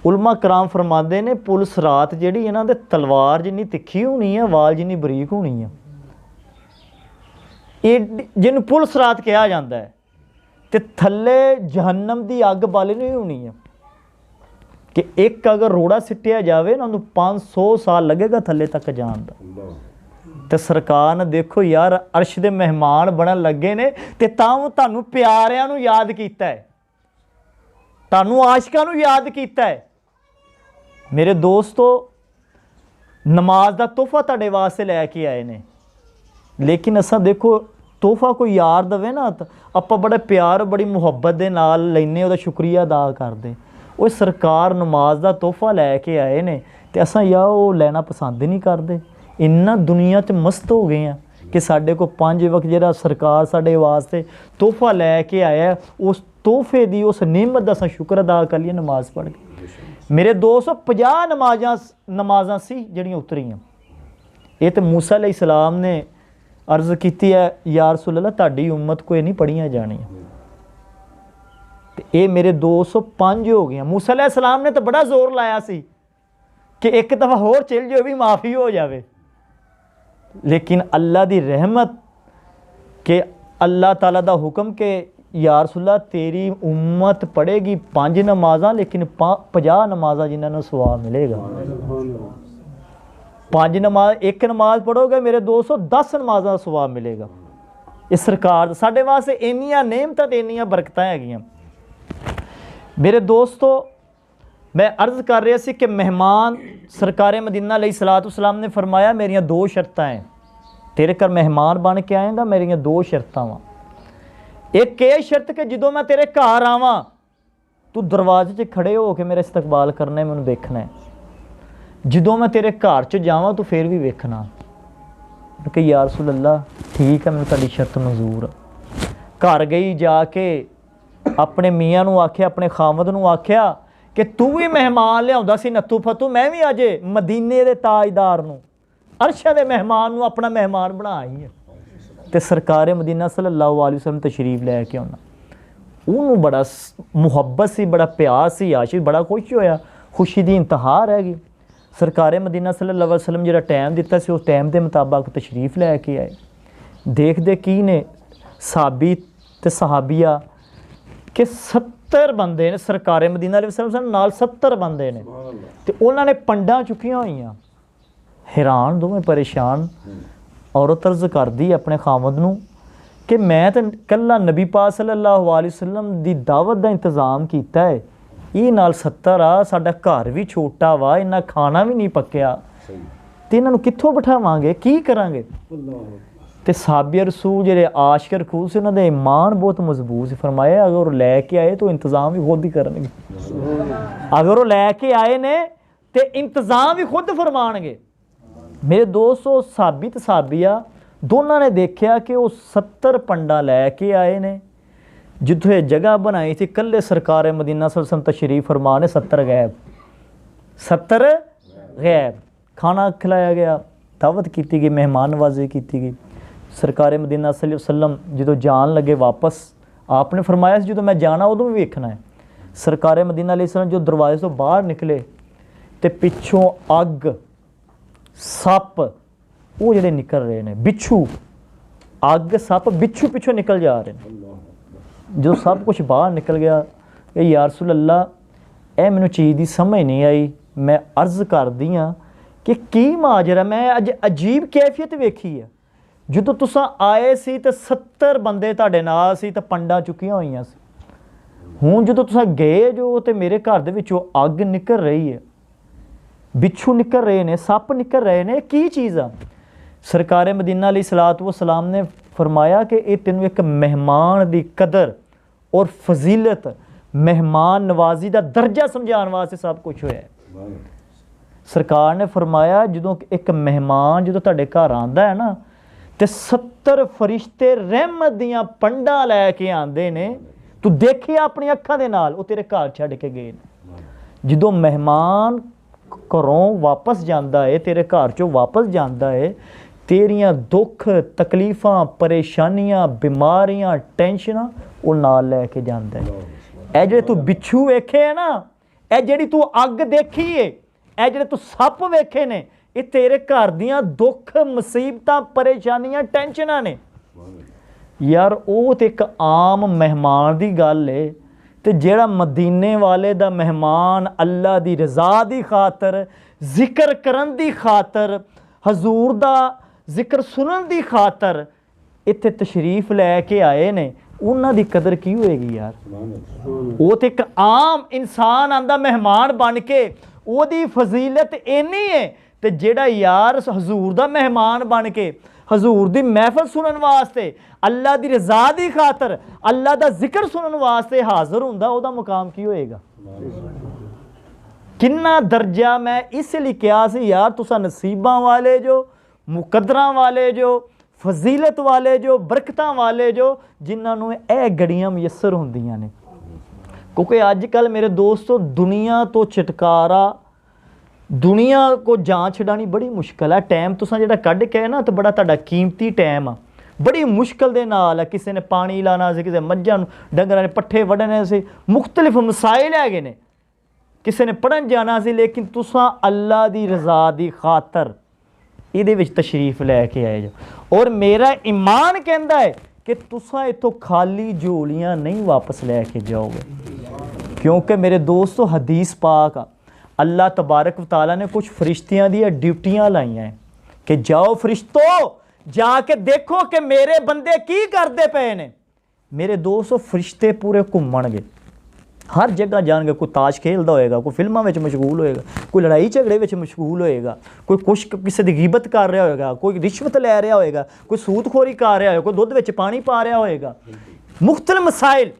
उलमा कराम फरमाते ने पुल सरात जिहड़ी इन्हां दे तलवार जिन्नी तिखी होनी है, वाल जिन्नी बरीक होनी है। जिन्नू पुल सरात कहा जाता है, तो थल्ले जहन्नम की अग बल नहीं होनी है कि एक अगर रोड़ा सिटिया जाए ना, उन्होंने 500 साल लगेगा थल्ले तक जान का। तो सरकार ने देखो यार अर्श दे मेहमान बनन लगे ने, ते तां तुहानूं प्यारिआं नूं याद कीता है, तुहानूं आशिकां नूं याद कीता है। मेरे दोस्तों नमाज का तोहफा तुहाडे वास्ते लैके आए ने, लेकिन असां देखो तोहफा कोई यार दवे ना तो आपां बड़े प्यार बड़ी मुहब्बत दे नाल लैने, उहदा शुक्रिया अदा करदे। वो सरकार नमाज का तोहफा लैके आए ने ते असां यार वो लैना पसंद नहीं करते। इन्ना दुनिया च मस्त हो गए हैं कि साढ़े को 5 वक्त जिहड़ा सरकार साढ़े वास्ते तोहफा लैके आया, उस तोहफे की उस नेमत का असां शुक्र अदा कर लिए नमाज पढ़ के। मेरे 250 नमाज़ां सी जिहड़ियां उतरियां। ये तो मूसा अलैहिस्सलाम ने अर्ज़ की है, या रसूल अल्लाह तुहाडी उम्मत को ये नहीं पढ़ियां जानियां। ये मेरे 205 हो गई। मूसा अलैहिस्सलाम ने तो बड़ा जोर लाया सी कि एक दफ़ा होर चल जाओ भी माफ़ी हो जाए, लेकिन अल्लाह की रहमत के अल्लाह ताला दा हुक्म के या रसूल अल्लाह तेरी उम्मत पढ़ेगी 5 नमाज़ां, लेकिन 50 नमाज़ां जिन्होंने सवाब मिलेगा। 5 नमाज, एक नमाज पढ़ोगे मेरे 210 नमाज़ां सवाब मिलेगा। इस सरकार साढ़े वास्ते इन्नियां नेमतां ते इन्नियां बरकतां हैगियां। मेरे दोस्तों मैं अर्ज़ कर रहा सी कि मेहमान सरकार मदीना अलैहिस्सलातु वस्सलाम ने फरमाया मेरियां 2 शर्तां हैं, तेरे घर मेहमान बन के आएगा, मेरियां 2 शर्तां वा। एक ये शर्त कि जदों मैं तेरे घर आवां तू दरवाजे 'च खड़े हो के मेरा इस्तकबाल करना है, मैनूं देखना है। जदों मैं तेरे घर च जावां तू फिर भी वेखना। कि या रसूल अल्लाह ठीक है, मैनूं तुहाडी शर्त मंजूर है। घर गई जाके अपने मियाँ नूं आख्या, अपने खामद नूं आख्या कि तू भी मेहमान लियाउंदा सी नत्थू फतू, मैं भी अज मदीने दे ताजदार नूं अर्शा दे मेहमान नूं अपना मेहमान बना आई है। ਤੇ ਸਰਕਾਰ ਮਦੀਨਾ ਸੱਲੱਲਾਹੁ ਅਲੈहि ਵਸੱਲਮ ਤਸ਼ਰੀਫ ਲੈ ਕੇ ਆਉਣਾ। ਉਹਨੂੰ ਬੜਾ ਮੁਹੱਬਤ ਸੀ, ਬੜਾ ਪਿਆਰ ਸੀ, ਆਸ਼ਿਕ ਬੜਾ ਖੁਸ਼ ਹੋਇਆ, ਖੁਸ਼ੀ ਦੀ ਇੰਤਹਾ ਰਹਿ ਗਈ। ਸਰਕਾਰ ਮਦੀਨਾ ਸੱਲੱਲਾਹੁ ਅਲੈहि ਵਸੱਲਮ ਜਿਹੜਾ ਟਾਈਮ ਦਿੱਤਾ ਸੀ ਉਸ ਟਾਈਮ ਦੇ ਮੁਤਾਬਕ ਤਸ਼ਰੀਫ ਲੈ ਕੇ ਆਏ। ਦੇਖਦੇ ਕੀ ਨੇ ਸਾਬੀ ਤੇ ਸਹਾਬੀਆ ਕਿ 70 ਬੰਦੇ ਨੇ, ਸਰਕਾਰ ਮਦੀਨਾ ਅਲੈहि ਵਸੱਲਮ ਨਾਲ 70 ਬੰਦੇ ਨੇ ਤੇ ਉਹਨਾਂ ਨੇ ਪੰਡਾਂ ਚੁੱਕੀਆਂ ਹੋਈਆਂ। ਹੈਰਾਨ, ਦੋਵੇਂ ਪਰੇਸ਼ਾਨ। ਔਰਤ ਅਰਜ਼ ਕਰਦੀ ਆਪਣੇ ਖਾਮਦ ਨੂੰ ਕਿ ਮੈਂ ਤਾਂ ਇਕੱਲਾ ਨਬੀ ਪਾਕ ਸੱਲੱਲਾਹੁ ਅਲੈहि ਵਸੱਲਮ ਦੀ ਦਾਵਤ ਦਾ ਇੰਤਜ਼ਾਮ ਕੀਤਾ ਹੈ, ਇਹ ਨਾਲ 70 ਆ, ਸਾਡਾ ਘਰ ਵੀ ਛੋਟਾ ਵਾ, ਇੰਨਾ ਖਾਣਾ ਵੀ ਨਹੀਂ ਪੱਕਿਆ ਤੇ ਇਹਨਾਂ ਨੂੰ ਕਿੱਥੋਂ ਬਿਠਾਵਾਂਗੇ, ਕੀ ਕਰਾਂਗੇ। ਤੇ ਸਾਬੀ ਰਸੂਲ ਜਿਹੜੇ ਆਸ਼ਿਕ ਰਸੂਲ ਸੀ ਉਹਨਾਂ ਦੇ ਈਮਾਨ ਬਹੁਤ ਮਜ਼ਬੂਤ ਸੀ। ਫਰਮਾਇਆ ਅਗਰ ਉਹ ਲੈ ਕੇ ਆਏ ਤਾਂ ਇੰਤਜ਼ਾਮ ਵੀ ਖੁਦ ਹੀ ਕਰਨਗੇ, ਅਗਰ ਉਹ ਲੈ ਕੇ ਆਏ ਨੇ ਤੇ ਇੰਤਜ਼ਾਮ ਵੀ ਖੁਦ ਫਰਮਾਣਗੇ। ਮੇਰੇ ਦੋਸਤੋ ਸਾਬੀ ਤੇ ਸਾਬੀਆ ਦੋਨਾਂ ਨੇ ਦੇਖਿਆ ਕਿ ਉਹ 70 ਪੰਡਾ ਲੈ ਕੇ ਆਏ ਨੇ। ਜਿੱਥੋਂ ਇਹ ਜਗ੍ਹਾ ਬਣਾਈ ਸੀ ਇਕੱਲੇ ਸਰਕਾਰ ਮਦੀਨਾ ਸੱਲੱਲਾਹੁ ਅਲੈहि ਵਸੱਲਮ ਤਸ਼ਰੀਫ ਫਰਮਾ ਨੇ, 70 ਗੈਬ, 70 ਗੈਬ। ਖਾਣਾ ਖਿਲਾਇਆ ਗਿਆ, ਦਾਵਤ ਕੀਤੀ ਗਈ, ਮਹਿਮਾਨ ਨਵਾਜ਼ੀ ਕੀਤੀ ਗਈ। ਸਰਕਾਰ ਮਦੀਨਾ ਸੱਲੱਲਾਹੁ ਅਲੈहि ਵਸੱਲਮ ਜਦੋਂ ਜਾਣ ਲੱਗੇ ਵਾਪਸ, ਆਪ ਨੇ ਫਰਮਾਇਆ ਸੀ ਜਦੋਂ ਮੈਂ ਜਾਣਾ ਉਦੋਂ ਵੀ ਵੇਖਣਾ ਹੈ। ਸਰਕਾਰ ਮਦੀਨਾ ਅਲੈहि ਵਸੱਲਮ ਜੋ ਦਰਵਾਜ਼ੇ ਤੋਂ ਬਾਹਰ ਨਿਕਲੇ ਤੇ ਪਿੱਛੋਂ ਅੱਗ, ਸੱਪ ਉਹ ਜਿਹੜੇ ਨਿਕਲ ਰਹੇ ਨੇ, ਬਿੱਛੂ, ਅੱਗ, ਸੱਪ, ਬਿੱਛੂ ਪਿੱਛੋਂ ਨਿਕਲ ਜਾ ਰਹੇ ਨੇ। ਜੋ ਸਭ ਕੁਝ ਬਾਹਰ ਨਿਕਲ ਗਿਆ, ਇਹ ਯਾ ਰਸੂਲ ਅੱਲਾ, ਇਹ ਮੈਨੂੰ ਚੀਜ਼ ਦੀ ਸਮਝ ਨਹੀਂ ਆਈ। ਮੈਂ ਅਰਜ਼ ਕਰਦੀ ਹਾਂ ਕਿ ਕੀ ਮਾਜਰਾ, ਮੈਂ ਅੱਜ ਅਜੀਬ ਕੈਫੀਅਤ ਵੇਖੀ ਹੈ। ਜਦੋਂ ਤੁਸੀਂ ਆਏ ਸੀ ਤਾਂ 70 ਬੰਦੇ ਤੁਹਾਡੇ ਨਾਲ ਸੀ ਤਾਂ ਪੰਡਾਂ ਚੁੱਕੀਆਂ ਹੋਈਆਂ ਸੀ। ਹੁਣ ਜਦੋਂ ਤੁਸੀਂ ਗਏ ਜੋ ਤੇ ਮੇਰੇ ਘਰ ਦੇ ਵਿੱਚੋਂ ਅੱਗ ਨਿਕਲ ਰਹੀ ਹੈ, ਬਿੱਛੂ ਨਿਕਲ ਰਹੇ ਨੇ, ਸੱਪ ਨਿਕਲ ਰਹੇ ਨੇ, ਕੀ ਚੀਜ਼ ਆ। ਸਰਕਾਰ ਮਦੀਨਾ ਅਲੈहि ਸਲਾਤੁ ਵਸਲਾਮ ਨੇ ਫਰਮਾਇਆ ਕਿ ਇਹ ਤੈਨੂੰ ਇੱਕ ਮਹਿਮਾਨ ਦੀ ਕਦਰ ਔਰ ਫਜ਼ੀਲਤ, ਮਹਿਮਾਨ ਨਵਾਜ਼ੀ ਦਾ ਦਰਜਾ ਸਮਝਾਉਣ ਵਾਸਤੇ ਸਭ ਕੁਝ ਹੋਇਆ ਹੈ। ਸਰਕਾਰ ਨੇ ਫਰਮਾਇਆ ਜਦੋਂ ਇੱਕ ਮਹਿਮਾਨ ਜਦੋਂ ਤੁਹਾਡੇ ਘਰ ਆਉਂਦਾ ਹੈ ਨਾ ਤੇ 70 ਫਰਿਸ਼ਤੇ ਰਹਿਮਤ ਦੀਆਂ ਪੰਡਾਂ ਲੈ ਕੇ ਆਉਂਦੇ ਨੇ। ਤੂੰ ਦੇਖਿਆ ਆਪਣੀ ਅੱਖਾਂ ਦੇ ਨਾਲ, ਉਹ ਤੇਰੇ ਘਰ ਛੱਡ ਕੇ ਗਏ ਨੇ। ਜਦੋਂ ਮਹਿਮਾਨ ਘਰੋਂ ਵਾਪਸ ਜਾਂਦਾ ਹੈ, ਤੇਰੇ ਘਰ ਚੋਂ ਵਾਪਸ ਜਾਂਦਾ ਹੈ, ਤੇਰੀਆਂ ਦੁੱਖ ਤਕਲੀਫਾਂ, ਪਰੇਸ਼ਾਨੀਆਂ, ਬਿਮਾਰੀਆਂ, ਟੈਨਸ਼ਨਾਂ ਉਹ ਨਾਲ ਲੈ ਕੇ ਜਾਂਦਾ ਹੈ। ਇਹ ਜਿਹੜੇ ਤੂੰ ਬਿੱਛੂ ਵੇਖੇ ਹੈ ਨਾ, ਇਹ ਜਿਹੜੀ ਤੂੰ ਅੱਗ ਦੇਖੀ ਏ, ਇਹ ਜਿਹੜੇ ਤੂੰ ਸੱਪ ਵੇਖੇ ਨੇ, ਇਹ ਤੇਰੇ ਘਰ ਦੀਆਂ ਦੁੱਖ, ਮੁਸੀਬਤਾਂ, ਪਰੇਸ਼ਾਨੀਆਂ, ਟੈਨਸ਼ਨਾਂ ਨੇ। ਯਾਰ ਉਹ ਤੇ ਇੱਕ ਆਮ ਮਹਿਮਾਨ ਦੀ ਗੱਲ ਏ ਤੇ ਜਿਹੜਾ ਮਦੀਨੇ ਵਾਲੇ ਦਾ ਮਹਿਮਾਨ ਅੱਲਾ ਦੀ ਰਜ਼ਾ ਦੀ ਖਾਤਰ, ਜ਼ਿਕਰ ਕਰਨ ਦੀ ਖਾਤਰ, ਹਜ਼ੂਰ ਦਾ ਜ਼ਿਕਰ ਸੁਣਨ ਦੀ ਖਾਤਰ ਇੱਥੇ ਤਸ਼ਰੀਫ ਲੈ ਕੇ ਆਏ ਨੇ, ਉਹਨਾਂ ਦੀ ਕਦਰ ਕੀ ਹੋਏਗੀ ਯਾਰ। ਉਹ ਤੇ ਇੱਕ ਆਮ ਇਨਸਾਨ ਆਂਦਾ ਮਹਿਮਾਨ ਬਣ ਕੇ, ਉਹਦੀ ਫਜ਼ੀਲਤ ਇੰਨੀ ਹੈ। ਤੇ ਜਿਹੜਾ ਯਾਰ ਹਜ਼ੂਰ ਦਾ ਮਹਿਮਾਨ ਬਣ ਕੇ ਹਜ਼ੂਰ ਦੀ ਮਹਿਫਲ ਸੁਣਨ ਵਾਸਤੇ, ਅੱਲਾ ਦੀ ਰਜ਼ਾ ਦੀ ਖਾਤਰ, ਅੱਲਾ ਦਾ ਜ਼ਿਕਰ ਸੁਣਨ ਵਾਸਤੇ ਹਾਜ਼ਰ ਹੁੰਦਾ, ਉਹਦਾ ਮੁਕਾਮ ਕੀ ਹੋਏਗਾ। ਕਿੰਨਾ ਦਰਜਾ। ਮੈਂ ਇਸ ਲਈ ਕਿਹਾ ਸੀ ਯਾਰ ਤੁਸੀਂ ਨਸੀਬਾਂ ਵਾਲੇ ਜੋ, ਮੁਕੱਦਰਾਂ ਵਾਲੇ ਜੋ, ਫਜ਼ੀਲਤ ਵਾਲੇ ਜੋ, ਬਰਕਤਾਂ ਵਾਲੇ ਜੋ, ਜਿਨ੍ਹਾਂ ਨੂੰ ਇਹ ਗੜੀਆਂ ਮੁਯੱਸਰ ਹੁੰਦੀਆਂ ਨੇ। ਕਿਉਂਕਿ ਅੱਜ ਕੱਲ੍ਹ ਮੇਰੇ ਦੋਸਤੋ ਦੁਨੀਆ ਤੋਂ ਛੁਟਕਾਰਾ, ਦੁਨੀਆ ਕੋ ਜਾਨ ਛਡਾਣੀ ਬੜੀ ਮੁਸ਼ਕਿਲ ਹੈ। ਟਾਈਮ ਤੁਸੀਂ ਜਿਹੜਾ ਕੱਢ ਕੇ ਨਾ ਤਾਂ ਬੜਾ ਤੁਹਾਡਾ ਕੀਮਤੀ ਟਾਈਮ ਆ, ਬੜੀ ਮੁਸ਼ਕਿਲ ਦੇ ਨਾਲ ਹੈ। ਕਿਸੇ ਨੇ ਪਾਣੀ ਲਾਣਾ ਸੀ, ਕਿਸੇ ਮੱਝਾਂ ਨੂੰ, ਡੰਗਰਾਂ ਨੇ ਪੱਠੇ ਵੱਢਣੇ ਸੀ, ਮੁਖਤਲਿਫ ਮਸਾਇਲ ਹੈਗੇ ਨੇ, ਕਿਸੇ ਨੇ ਪੜ੍ਹਨ ਜਾਣਾ ਸੀ। ਲੇਕਿਨ ਤੁਸੀਂ ਅੱਲਾ ਦੀ ਰਜ਼ਾ ਦੀ ਖਾਤਰ ਇਹਦੇ ਵਿੱਚ ਤਸ਼ਰੀਫ ਲੈ ਕੇ ਆਏ ਜੋ। ਔਰ ਮੇਰਾ ਈਮਾਨ ਕਹਿੰਦਾ ਹੈ ਕਿ ਤੁਸੀਂ ਇੱਥੋਂ ਖਾਲੀ ਝੋਲੀਆਂ ਨਹੀਂ ਵਾਪਸ ਲੈ ਕੇ ਜਾਓਗੇ, ਕਿਉਂਕਿ ਮੇਰੇ ਦੋਸਤੋ ਹਦੀਸ ਪਾਕ ਆ, ਅੱਲਾਹ ਤਬਾਰਕ व तआला ने कुछ फरिश्तियाँ दी ड्यूटियाँ लाइयाँ हैं कि जाओ फरिश्तों, जाके देखो कि मेरे बंदे की करते पे ने। मेरे दोस्तों फरिश्ते पूरे घूमणगे, हर जगह जाएंगे। कोई ताश खेलता होएगा, कोई फिल्मां में मशगूल होएगा, कोई लड़ाई झगड़े में मशगूल होएगा, कोई कुछ किसी की गिबत कर रहा होएगा, कोई रिश्वत लै रहा होएगा, कोई सूदखोरी कर रहा होएगा, कोई दुध में पानी पा रहा होएगा, मुख्तलिफ मसाइल,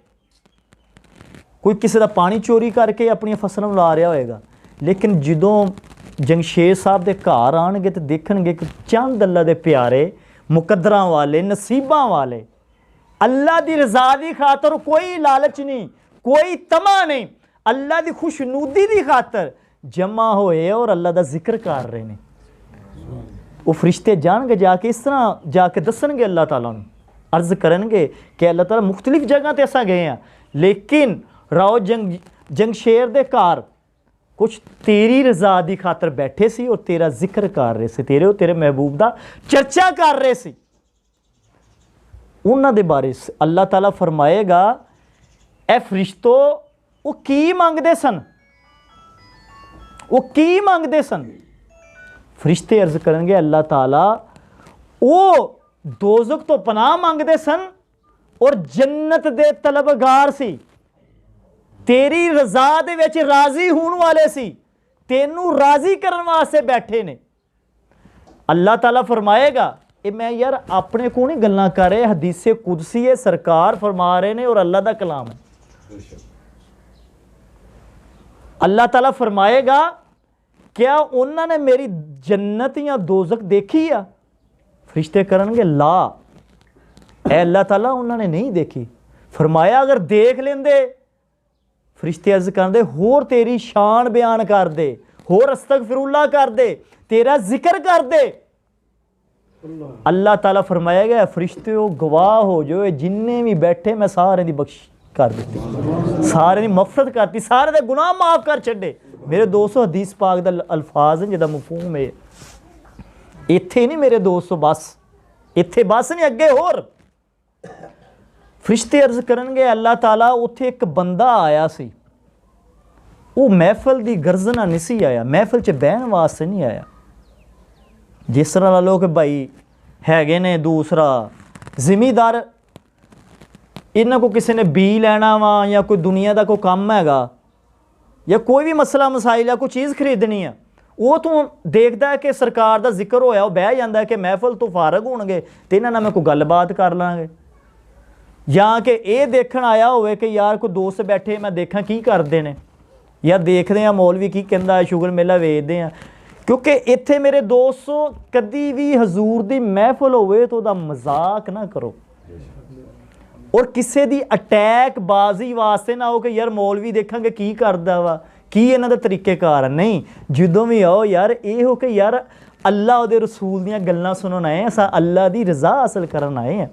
कोई किसी का पानी चोरी करके अपनी फसल ला रहा होएगा। लेकिन जदों जंगशेर साहब के घर आएंगे तो देखणगे कि चंद अल्लाह के प्यारे, मुकद्दरां वाले, नसीबां वाले, अल्लाह की रज़ा की खातर कोई लालच नहीं, कोई तमा नहीं, अल्लाह की खुशनुदी की खातर जमा होए और अल्लाह का जिक्र कर रहे हैं। ਉਹ ਫਰਿਸ਼ਤੇ ਜਾਣਗੇ ਜਾ ਕੇ ਇਸ ਤਰ੍ਹਾਂ ਜਾ ਕੇ ਦੱਸਣਗੇ ਅੱਲਾਹ ਤਾਲਾ ਨੂੰ, अर्ज़ करनगे कि अल्लाह ताला मुख्तलिफ जगह ते असां गए हैं, लेकिन राओ जंगशेर दे घर कुछ तेरी रज़ा दी खातर बैठे सी और तेरा जिक्र कर रहे सी, तेरे और तेरे महबूब दा चर्चा कर रहे सी। उन्हां दे बारे अल्लाह ताला फरमाएगा ए फरिश्तो वो की मंगदे सन, वो की मंगदे सन। फरिश्ते अर्ज़ करनगे अल्लाह ताला वो दोज़ख तो पनाह मंगदे सन और जन्नत दे तलबगार सी, तेरी रज़ा दे विच राज़ी होने वाले सी, तेनू राज़ी करन वास्ते बैठे ने। अल्लाह ताला फरमाएगा ये मैं यार अपने को नहीं गल्लां कर रहे, हदीसे कुदसी है, सरकार फरमा रहे ने और अल्लाह दा कलाम है। अल्लाह ताला फरमाएगा क्या उन्होंने मेरी जन्नत या दोज़ख देखी आ? फरिश्ते करनगे ला, ए अल्लाह ताला उन्होंने नहीं देखी। फरमाया अगर देख लेंदे, फरिश्ते अर्ज़ करदे होर तेरी शान बयान कर दे, होर अस्तगफिरुल्लाह कर दे, तेरा जिक्र कर दे। अल्लाह ताला फरमाएगा फरिश्ते हो गवाह हो जो जिन्ने भी बैठे मैं सारे दी बख्श कर दी, सारे दी मफरत करती, सारे दे गुनाह माफ़ कर छड्डे। मेरे दोस्तों हदीस पाक दा अल्फाज है जिहदा मफहूम है, इत्थे नहीं मेरे दोस्तों बस, इत्थे बस नहीं अगे होर। फरिश्ते अर्ज़ करनगे अल्लाह ताला उत्थे एक बंदा आया सी, वो महफिल दी गर्जना नहीं सी आया, महफिल च बहन वास्ते नहीं आया। जिस तरह ला लो कि भाई हैगे ने दूसरा जिमीदार, इन्हां को किसी ने बी लैना वा या कोई दुनिया का कोई काम हैगा या कोई भी मसला मसाइल है, कोई चीज़ खरीदनी है, वो तू देखता है कि सरकार का जिक्र होया, बह जाता है कि महफिल तो फारग होणगे ते इन्हां नाल मैं कोई गलबात कर लांगे, या कि ये देखण आया होवे कि यार कोई दोस्त बैठे मैं देखा की करते हैं, या देखते हैं मौलवी की कहंदा है, शुगर मेला वेचते हैं। क्योंकि इत्थे मेरे दोस्तों कदी भी हजूर दी महफिल होवे तो उहदा मजाक ना करो, और किसी दी अटैक बाजी वास्ते ना हो कि यार मौलवी देखांगे की करदा वा, की इन्हां दा तरीकेकार नहीं। जदों भी आओ यार ये हो कि यार अल्लाह उहदे रसूल दीयां गल्लां सुनन आए, असां अल्लाह दी रज़ा हासिल करन आए हैं,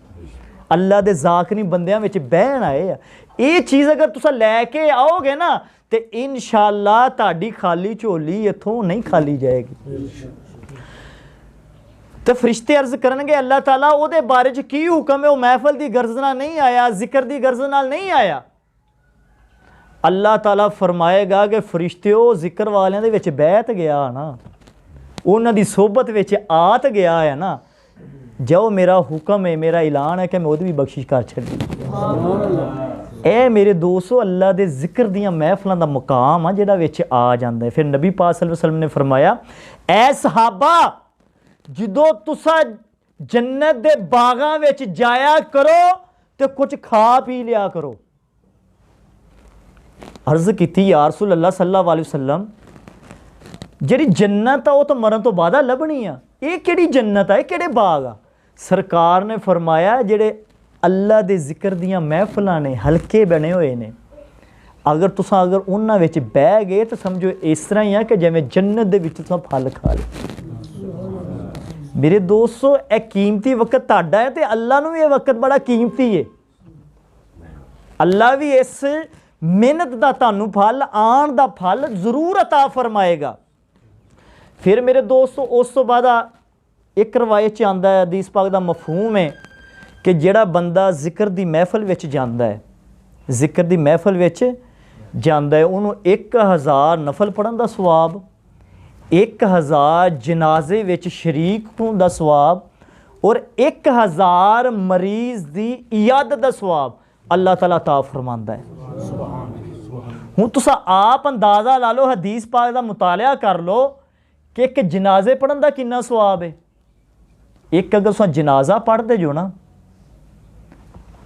अल्लाह दे ज़ाकरी बंदियां विच बहन आए हैं। ये चीज़ अगर तुसां लैके आओगे ना तो इंशाअल्लाह तुहाडी खाली झोली इत्थों नहीं खाली जाएगी। तो फरिश्ते अर्ज़ करनगे अल्लाह ताला उहदे बारे च की हुक्म है, वो महफिल दी गर्जना नहीं आया, जिक्र दी गर्ज नाल नहीं आया। अल्लाह ताला फरमाएगा कि फरिश्तेओ जिक्र वालियां दे विच बैठ गया ना, उन्हां दी सोहबत विच आत गया है ना, जो मेरा हुक्म है, मेरा ऐलान है कि मैं उहदी भी बख्शिश कर छड्डी। ए मेरे दोस्तों अल्लाह दे जिक्र दियां महफिलां दा मुकाम आ जिहड़ा विच आ जांदा है। फिर नबी पाक सल्लल्लाहु अलैहि वसल्लम ने फरमाया ऐ सहाबा जदों तुसां जन्नत दे बागां विच जाया करो तो कुछ खा पी लिया करो। अर्ज़ की या रसूल अल्लाह सल्लल्लाहु अलैहि वसल्लम जिहड़ी जन्नत आ वो तो मरण तो बाद लभनी आ, ये किहड़ी जन्नत है, किहड़े बाग आ? सरकार ने फरमाया जिहड़े अल्लाह दे जिक्र दियां महफिलां ने, हल्के बने हुए ने, अगर तुसां अगर उन्हां विच बह गए तो समझो इस तरह ही है कि जिवें जन्नत दे विच तुसां फल खा ले। मेरे दोस्तों यह कीमती वक्त तुहाडा है तो अल्लाह नूं भी यह वक्त बड़ा कीमती है। अल्लाह भी इस मेहनत का तुहानूं फल आण दा फल जरूर अता फरमाएगा। फिर मेरे दोस्तों उस तो बाद एक रवायत च आंदा है, हदीस पाक दा मफहूम है कि जिहड़ा बंदा जिक्र दी महफिल विच जांदा है, जिक्र दी महफिल विच जांदा है, उन्होंने 1000 नफल पढ़न दा सवाब, 1000 जनाजे विच शरीक होने दा सवाब और 1000 मरीज़ दी इयादत दा सवाब अल्लाह ताला अता फरमांदा है। हुण तुसां आप अंदाज़ा ला लो, हदीस पाक दा मुतालिया कर लो कि एक जनाजे पढ़न दा किन्ना सवाब है। एक अगर तुसां जनाजा पढ़दे जो ना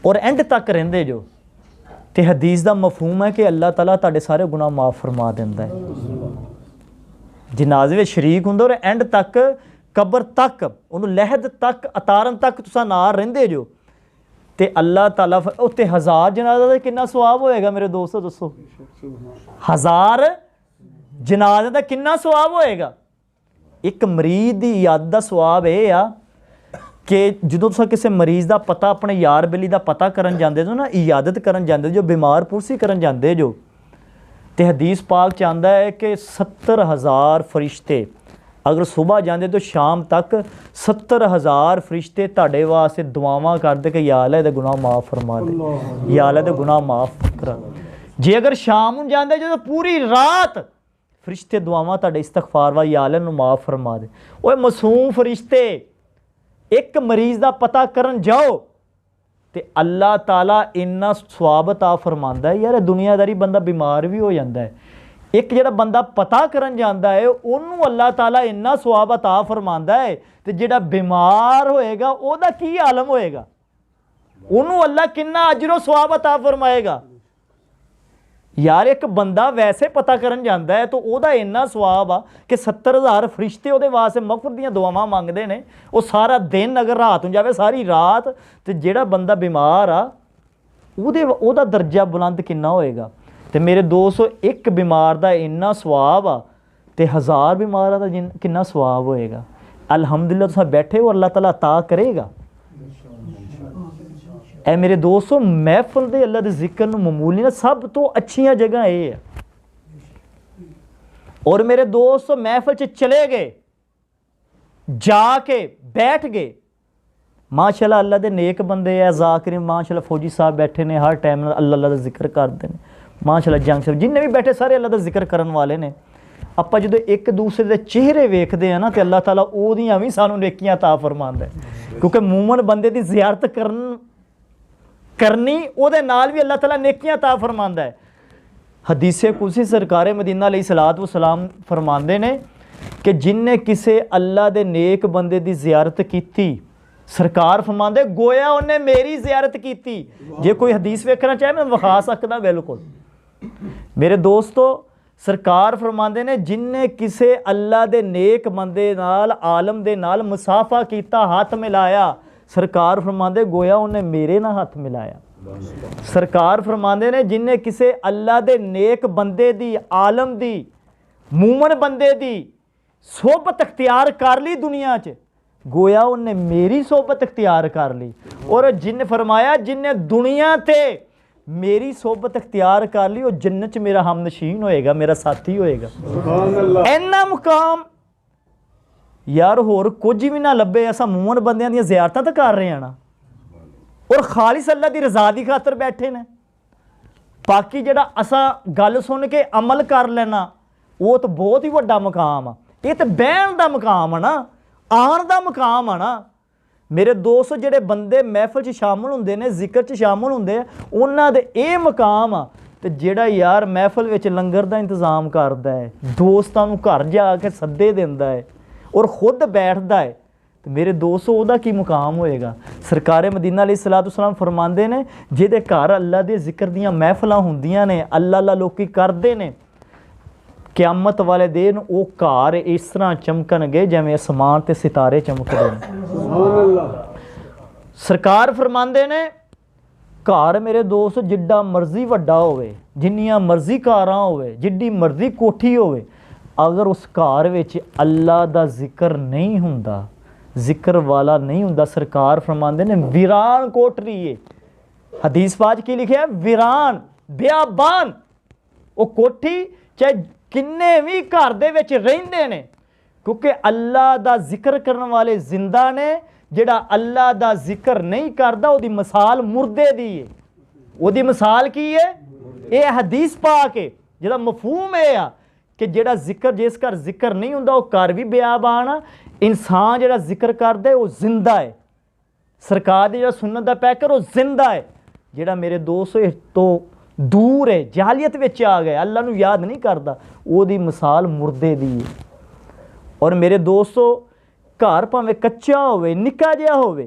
और एंड तक रहिंदे जो तो हदीस दा मफहूम है कि अल्लाह ताला तुहाडे सारे गुनाह माफ़ फरमा दिंदा है। जनाजे में शरीक हुंदा और एंड तक कबर तक उन्होंने लहद तक अतारन तक तुसां नाल रहिंदे जो तो अल्लाह ताला उत्ते 1000 जनाजा का कितना सवाब होएगा मेरे दोस्तों दसो? 1000 जनाजे का कितना सवाब होएगा? ਇੱਕ ਮਰੀਜ਼ ਦੀ ਇਯਾਦਤ ਦਾ ਸਵਾਬ ਇਹ ਆ ਕਿ ਜਦੋਂ ਤੁਸੀਂ ਕਿਸੇ ਮਰੀਜ਼ ਦਾ ਪਤਾ ਆਪਣੇ ਯਾਰ ਬੇਲੀ ਦਾ ਪਤਾ ਕਰਨ ਜਾਂਦੇ ਜੋ ਨਾ, ਇਯਾਦਤ ਕਰਨ ਜਾਂਦੇ ਜੋ, ਬਿਮਾਰ ਪੁਰਸੀ ਕਰਨ ਜਾਂਦੇ ਜੋ, ਤੇ ਹਦੀਸ ਪਾਕ ਚ ਆਂਦਾ ਹੈ ਕਿ 70,000 ਫਰਿਸ਼ਤੇ ਅਗਰ ਸੁਬਾਹ ਜਾਂਦੇ ਤਾਂ ਸ਼ਾਮ ਤੱਕ 70,000 ਫਰਿਸ਼ਤੇ ਤੁਹਾਡੇ ਵਾਸਤੇ ਦੁਆਵਾਂ ਕਰਦੇ ਕਿ ਯਾ ਅੱਲਾ ਇਹਦਾ ਗੁਨਾਹ ਮਾफ़ ਫਰਮਾ ਦੇ, ਯਾ ਅੱਲਾ ਇਹਦਾ ਗੁਨਾਹ ਮਾफ़ ਕਰਾ। ਜੇ ਅਗਰ ਸ਼ਾਮ ਨੂੰ ਜਾਂਦੇ ਜਦੋਂ ਪੂਰੀ ਰਾਤ ਫਰਿਸ਼ਤੇ ਦੁਆਵਾਂ ਤੁਹਾਡੇ ਇਸਤਗਫਾਰ ਵਾ, ਯਾ ਅੱਲਾ ਨੂੰ ਮਾफ़ ਫਰਮਾ ਦੇ। ਓਏ ਮਾਸੂਮ ਫਰਿਸ਼ਤੇ ਇੱਕ ਮਰੀਜ਼ ਦਾ ਪਤਾ ਕਰਨ ਜਾਓ ਤੇ ਅੱਲਾਹ ਤਾਲਾ ਇੰਨਾ ਸਵਾਬ ਅਤਾ ਫਰਮਾਉਂਦਾ ਹੈ। ਯਾਰ ਦੁਨੀਆਦਾਰੀ ਬੰਦਾ ਬਿਮਾਰ ਵੀ ਹੋ ਜਾਂਦਾ ਹੈ, ਇੱਕ ਜਿਹੜਾ ਬੰਦਾ ਪਤਾ ਕਰਨ ਜਾਂਦਾ ਹੈ ਉਹਨੂੰ ਅੱਲਾਹ ਤਾਲਾ ਇੰਨਾ ਸਵਾਬ ਅਤਾ ਫਰਮਾਉਂਦਾ ਹੈ, ਤੇ ਜਿਹੜਾ ਬਿਮਾਰ ਹੋਏਗਾ ਉਹਦਾ ਕੀ ਆਲਮ ਹੋਏਗਾ, ਉਹਨੂੰ ਅੱਲਾਹ ਕਿੰਨਾ ਅਜਰ ਸਵਾਬ ਅਤਾ ਫਰਮਾਏਗਾ। ਯਾਰ ਇੱਕ ਬੰਦਾ ਵੈਸੇ ਪਤਾ ਕਰਨ ਜਾਂਦਾ ਹੈ ਤਾਂ ਉਹਦਾ ਇੰਨਾ ਸਵਾਬ ਆ ਕਿ 70,000 ਫਰਿਸ਼ਤੇ ਉਹਦੇ ਵਾਸਤੇ ਮਗਫਰਤ ਦੀਆਂ ਦੁਆਵਾਂ ਮੰਗਦੇ ਨੇ। ਉਹ ਸਾਰਾ ਦਿਨ ਅਗਰ ਰਾਤ ਨੂੰ ਜਾਵੇ ਸਾਰੀ ਰਾਤ, ਤੇ ਜਿਹੜਾ ਬੰਦਾ ਬਿਮਾਰ ਆ ਉਹਦਾ ਦਰਜਾ ਬੁਲੰਦ ਕਿੰਨਾ ਹੋਏਗਾ। ਤੇ ਮੇਰੇ ਦੋਸਤੋ ਇੱਕ ਬਿਮਾਰ ਦਾ ਇੰਨਾ ਸਵਾਬ ਆ ਤੇ 1000 ਬਿਮਾਰਾਂ ਦਾ ਕਿੰਨਾ ਸਵਾਬ ਹੋਏਗਾ। ਅਲਹਮਦੁਲਿਲਾ ਤੁਸੀਂ ਬੈਠੇ ਹੋ, ਅੱਲਾਹ ਤਾਲਾ ਅਤਾ ਕਰੇਗਾ। ਐ ਮੇਰੇ ਦੋਸਤੋ महफिल ਦੇ ਅੱਲਾ ਦੇ ਜ਼ਿਕਰ ਨੂੰ ਮਾਮੂਲੀ ਨਾ ਸਭ ਤੋਂ ਅੱਛੀਆਂ ਜਗ੍ਹਾ ਇਹ ਹੈ। ਔਰ ਮੇਰੇ ਦੋਸਤੋ महफिल 'ਚ ਚਲੇ ਗਏ, ਜਾ ਕੇ ਬੈਠ ਗਏ, ਮਾਸ਼ਾਅੱਲਾ ਅੱਲਾ ਦੇ ਨੇਕ ਬੰਦੇ ਆ, ਜ਼ਾਕਿਰ ਮਾਸ਼ਾਅੱਲਾ ਫੌਜੀ ਸਾਹਿਬ ਬੈਠੇ ਨੇ, ਹਰ ਟਾਈਮ ਅੱਲਾ ਦਾ ਜ਼ਿਕਰ ਕਰਦੇ ਨੇ, ਮਾਸ਼ਾਅੱਲਾ ਜੰਗ ਸਾਹਿਬ ਜਿੰਨੇ ਵੀ ਬੈਠੇ ਸਾਰੇ ਅੱਲਾ ਦਾ ਜ਼ਿਕਰ ਕਰਨ ਵਾਲੇ ਨੇ। ਆਪਾਂ ਜਦੋਂ ਇੱਕ ਦੂਸਰੇ ਦੇ ਚਿਹਰੇ ਵੇਖਦੇ ਆ ਨਾ ਤੇ ਅੱਲਾਹ ਤਾਲਾ ਉਹਦੀਆਂ ਵੀ ਸਾਨੂੰ ਨੇਕੀਆਂ ਅਤਾ ਫਰਮਾਉਂਦਾ, ਕਿਉਂਕਿ ਮੂਮਨ ਬੰਦੇ ਦੀ ਜ਼ਿਆਰਤ ਕਰਨੀ ਉਹਦੇ ਨਾਲ ਵੀ ਅੱਲਾਹ ਤਾਲਾ ਨੇਕੀਆਂ ਅਤਾ ਫਰਮਾਉਂਦਾ ਹੈ। ਹਦੀਸੇ ਕੁਦਸੀ ਸਰਕਾਰੇ ਮਦੀਨਾ ਅਲੈहि ਸਲਾਤ व सलाम ਫਰਮਾਉਂਦੇ ਨੇ ਕਿ ਜਿਨਨੇ ਕਿਸੇ ਅੱਲਾ ਦੇ ਨੇਕ ਬੰਦੇ ਦੀ ਜ਼ਿਆਰਤ ਕੀਤੀ, ਸਰਕਾਰ ਫਰਮਾਉਂਦੇ ਗੋਇਆ ਉਹਨੇ ਮੇਰੀ ਜ਼ਿਆਰਤ ਕੀਤੀ। ਜੇ ਕੋਈ ਹਦੀਸ ਵੇਖਣਾ ਚਾਹੇ ਮੈਂ ਵਿਖਾ ਸਕਦਾ ਬਿਲਕੁਲ। ਮੇਰੇ ਦੋਸਤੋ ਸਰਕਾਰ ਫਰਮਾਉਂਦੇ ਨੇ ਜਿਨਨੇ ਕਿਸੇ ਅੱਲਾ ਦੇ ਨੇਕ ਬੰਦੇ ਨਾਲ, ਆਲਮ ਦੇ ਨਾਲ ਮੁਸਾਫਾ ਕੀਤਾ, ਹੱਥ ਮਿਲਾਇਆ, ਸਰਕਾਰ ਫਰਮਾਉਂਦੇ ਗੋਇਆ ਉਹਨੇ ਮੇਰੇ ਨਾਲ ਹੱਥ ਮਿਲਾਇਆ। ਸਰਕਾਰ ਫਰਮਾਉਂਦੇ ਨੇ ਜਿਨਨੇ ਕਿਸੇ ਅੱਲਾ ਦੇ ਨੇਕ ਬੰਦੇ ਦੀ, ਆਲਮ ਦੀ, ਮੂਮਨ ਬੰਦੇ ਦੀ सोबत अख्तियार कर ली दुनिया च, गोया उन्हें मेरी सोबत अख्तियार कर ली। और जिन फरमाया जिन्हें दुनिया ते मेरी सोबत अख्तियार कर ली, वो जन्नत च मेरा हमनशीन होएगा, मेरा साथी होएगा। इन्ना मुकाम यार होर कुछ भी ना लभे। असां मूमन बंदियां दी ज़ियारतां तां कर रहे हैं ना, और खालिस अल्लाह दी रज़ा दी खातर बैठे ने। बाकी जिहड़ा असां गल सुन के अमल कर लेना वो तो बहुत ही वड्डा मुकाम आ। ये तो बहन का मुकाम है ना, आन का मुकाम है ना। मेरे दोस्त जेडे बंदे महफिल च शामिल होंदे ने, जिक्र च शामिल होंदे, उन्हां दे ये मुकाम आ। ते जेड़ा यार महफिल विच लंगर का इंतजाम करदा है, दोस्तां नूं घर जाके सद्दे दिंदा है और खुद बैठदा है, तो मेरे दोस्त ओहदा की मुकाम होएगा। सरकारे मदीना अलैहि सलातु व सलाम फरमांदे ने जिहदे घर अल्लाह दे जिक्र दियां महफिलां हुंदियां ने, अल्लाह अल्लाह लोकी करदे ने, क्यामत वाले दिन वो घर इस तरह चमकणगे जिवें आसमान ते सितारे चमकदे ने। सरकार फरमांदे ने घर मेरे दोस्त जिड्डा मर्जी वड्डा होवे, जिन्नियां मर्जी कारां होवे, जिड्डी मर्जी कोठी होवे, अगर उस घर विच अल्लाह दा जिक्र नहीं हुंदा, जिक्र वाला नहीं हुंदा, सरकार फरमांदे ने वीरान कोठरी है। हदीस पाक की लिखिया वीरान बियाबान। वो कोठी चाहे किन्ने भी घर दे विच रहिंदे ने, क्योंकि अल्लाह दा जिक्र करने वाले जिंदा ने, जिहड़ा अल्लाह दा जिक्र नहीं करदा ओदी मिसाल मुर्दे दी है। ओदी मिसाल की है? ये हदीस पाक है जिहड़ा मफहूम है आ कि जिहड़ा जिक्र जिस घर जिक्र नहीं हुंदा वो घर भी बियाबान आ। इंसान जिहड़ा जिक्र करदा है वो जिंदा है। सरकार दी जिहड़ा सुन्नत दा पैकर वो जिंदा है। जिहड़ा मेरे दोस्त इस तो दूर है, जाहलियत विच आ गया, अल्लाह नूं याद नहीं करदा, ओदी मिसाल मुर्दे दी है। और मेरे दोस्तों घर भावें कच्चा होवे, निक्का जिहा होवे,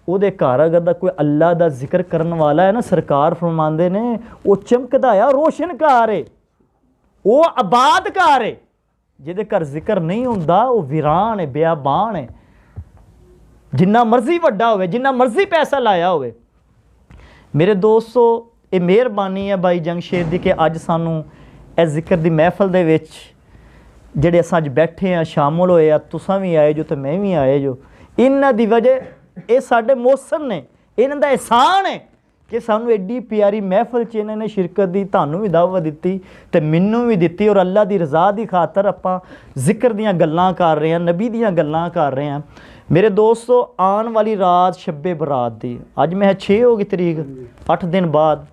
ओहदे घर अगर दा कोई अल्लाह दा जिक्र करन वाला है ना, सरकार फरमांदे ने वो चमकदा है, रोशन घर है, वो आबाद घर है। जिहदे घर जिक्र नहीं हुंदा वो वीरान है, बियाबान है। जिन्ना मर्जी वड्डा होवे, जिन्ना मर्जी पैसा लाया होवे। मेरे दोस्तों ये मेहरबानी है भाई जंगशेर दी कि अज सानू इस जिक्र दी महफिल दे विच ਜਿਹੜੇ ਅਸਾਂ ਅੱਜ ਬੈਠੇ ਆ, ਸ਼ਾਮਲ ਹੋਏ ਆ, ਤੁਸਾਂ ਵੀ ਆਏ ਜੋ ਤੇ ਮੈਂ ਵੀ ਆਏ ਜੋ, ਇਹਨਾਂ ਦੀ ਵਜ੍ਹਾ, ਇਹ ਸਾਡੇ ਮੌਸਮ ਨੇ, ਇਹਨਾਂ ਦਾ ਅਹਿਸਾਨ ਹੈ ਕਿ ਸਾਨੂੰ ਐਡੀ ਪਿਆਰੀ ਮਹਿਫਲ 'ਚ ਇਹਨਾਂ ਨੇ ਸ਼ਿਰਕਤ ਦੀ, ਤੁਹਾਨੂੰ ਵੀ ਦਾਵਤ ਦਿੱਤੀ ਤੇ ਮੈਨੂੰ ਵੀ ਦਿੱਤੀ, ਔਰ ਅੱਲਾ ਦੀ ਰਜ਼ਾ ਦੀ ਖਾਤਰ ਆਪਾਂ ਜ਼ਿਕਰ ਦੀਆਂ ਗੱਲਾਂ ਕਰ ਰਹੇ ਹਾਂ, ਨਬੀ ਦੀਆਂ ਗੱਲਾਂ ਕਰ ਰਹੇ ਹਾਂ। ਮੇਰੇ ਦੋਸਤੋ, ਆਉਣ ਵਾਲੀ ਰਾਤ ਸ਼ੱਬੇ ਬਰਾਤ ਦੀ, ਅੱਜ ਮੈਂ 6 ਹੋ ਗਈ ਤਰੀਕ, 8 ਦਿਨ ਬਾਅਦ,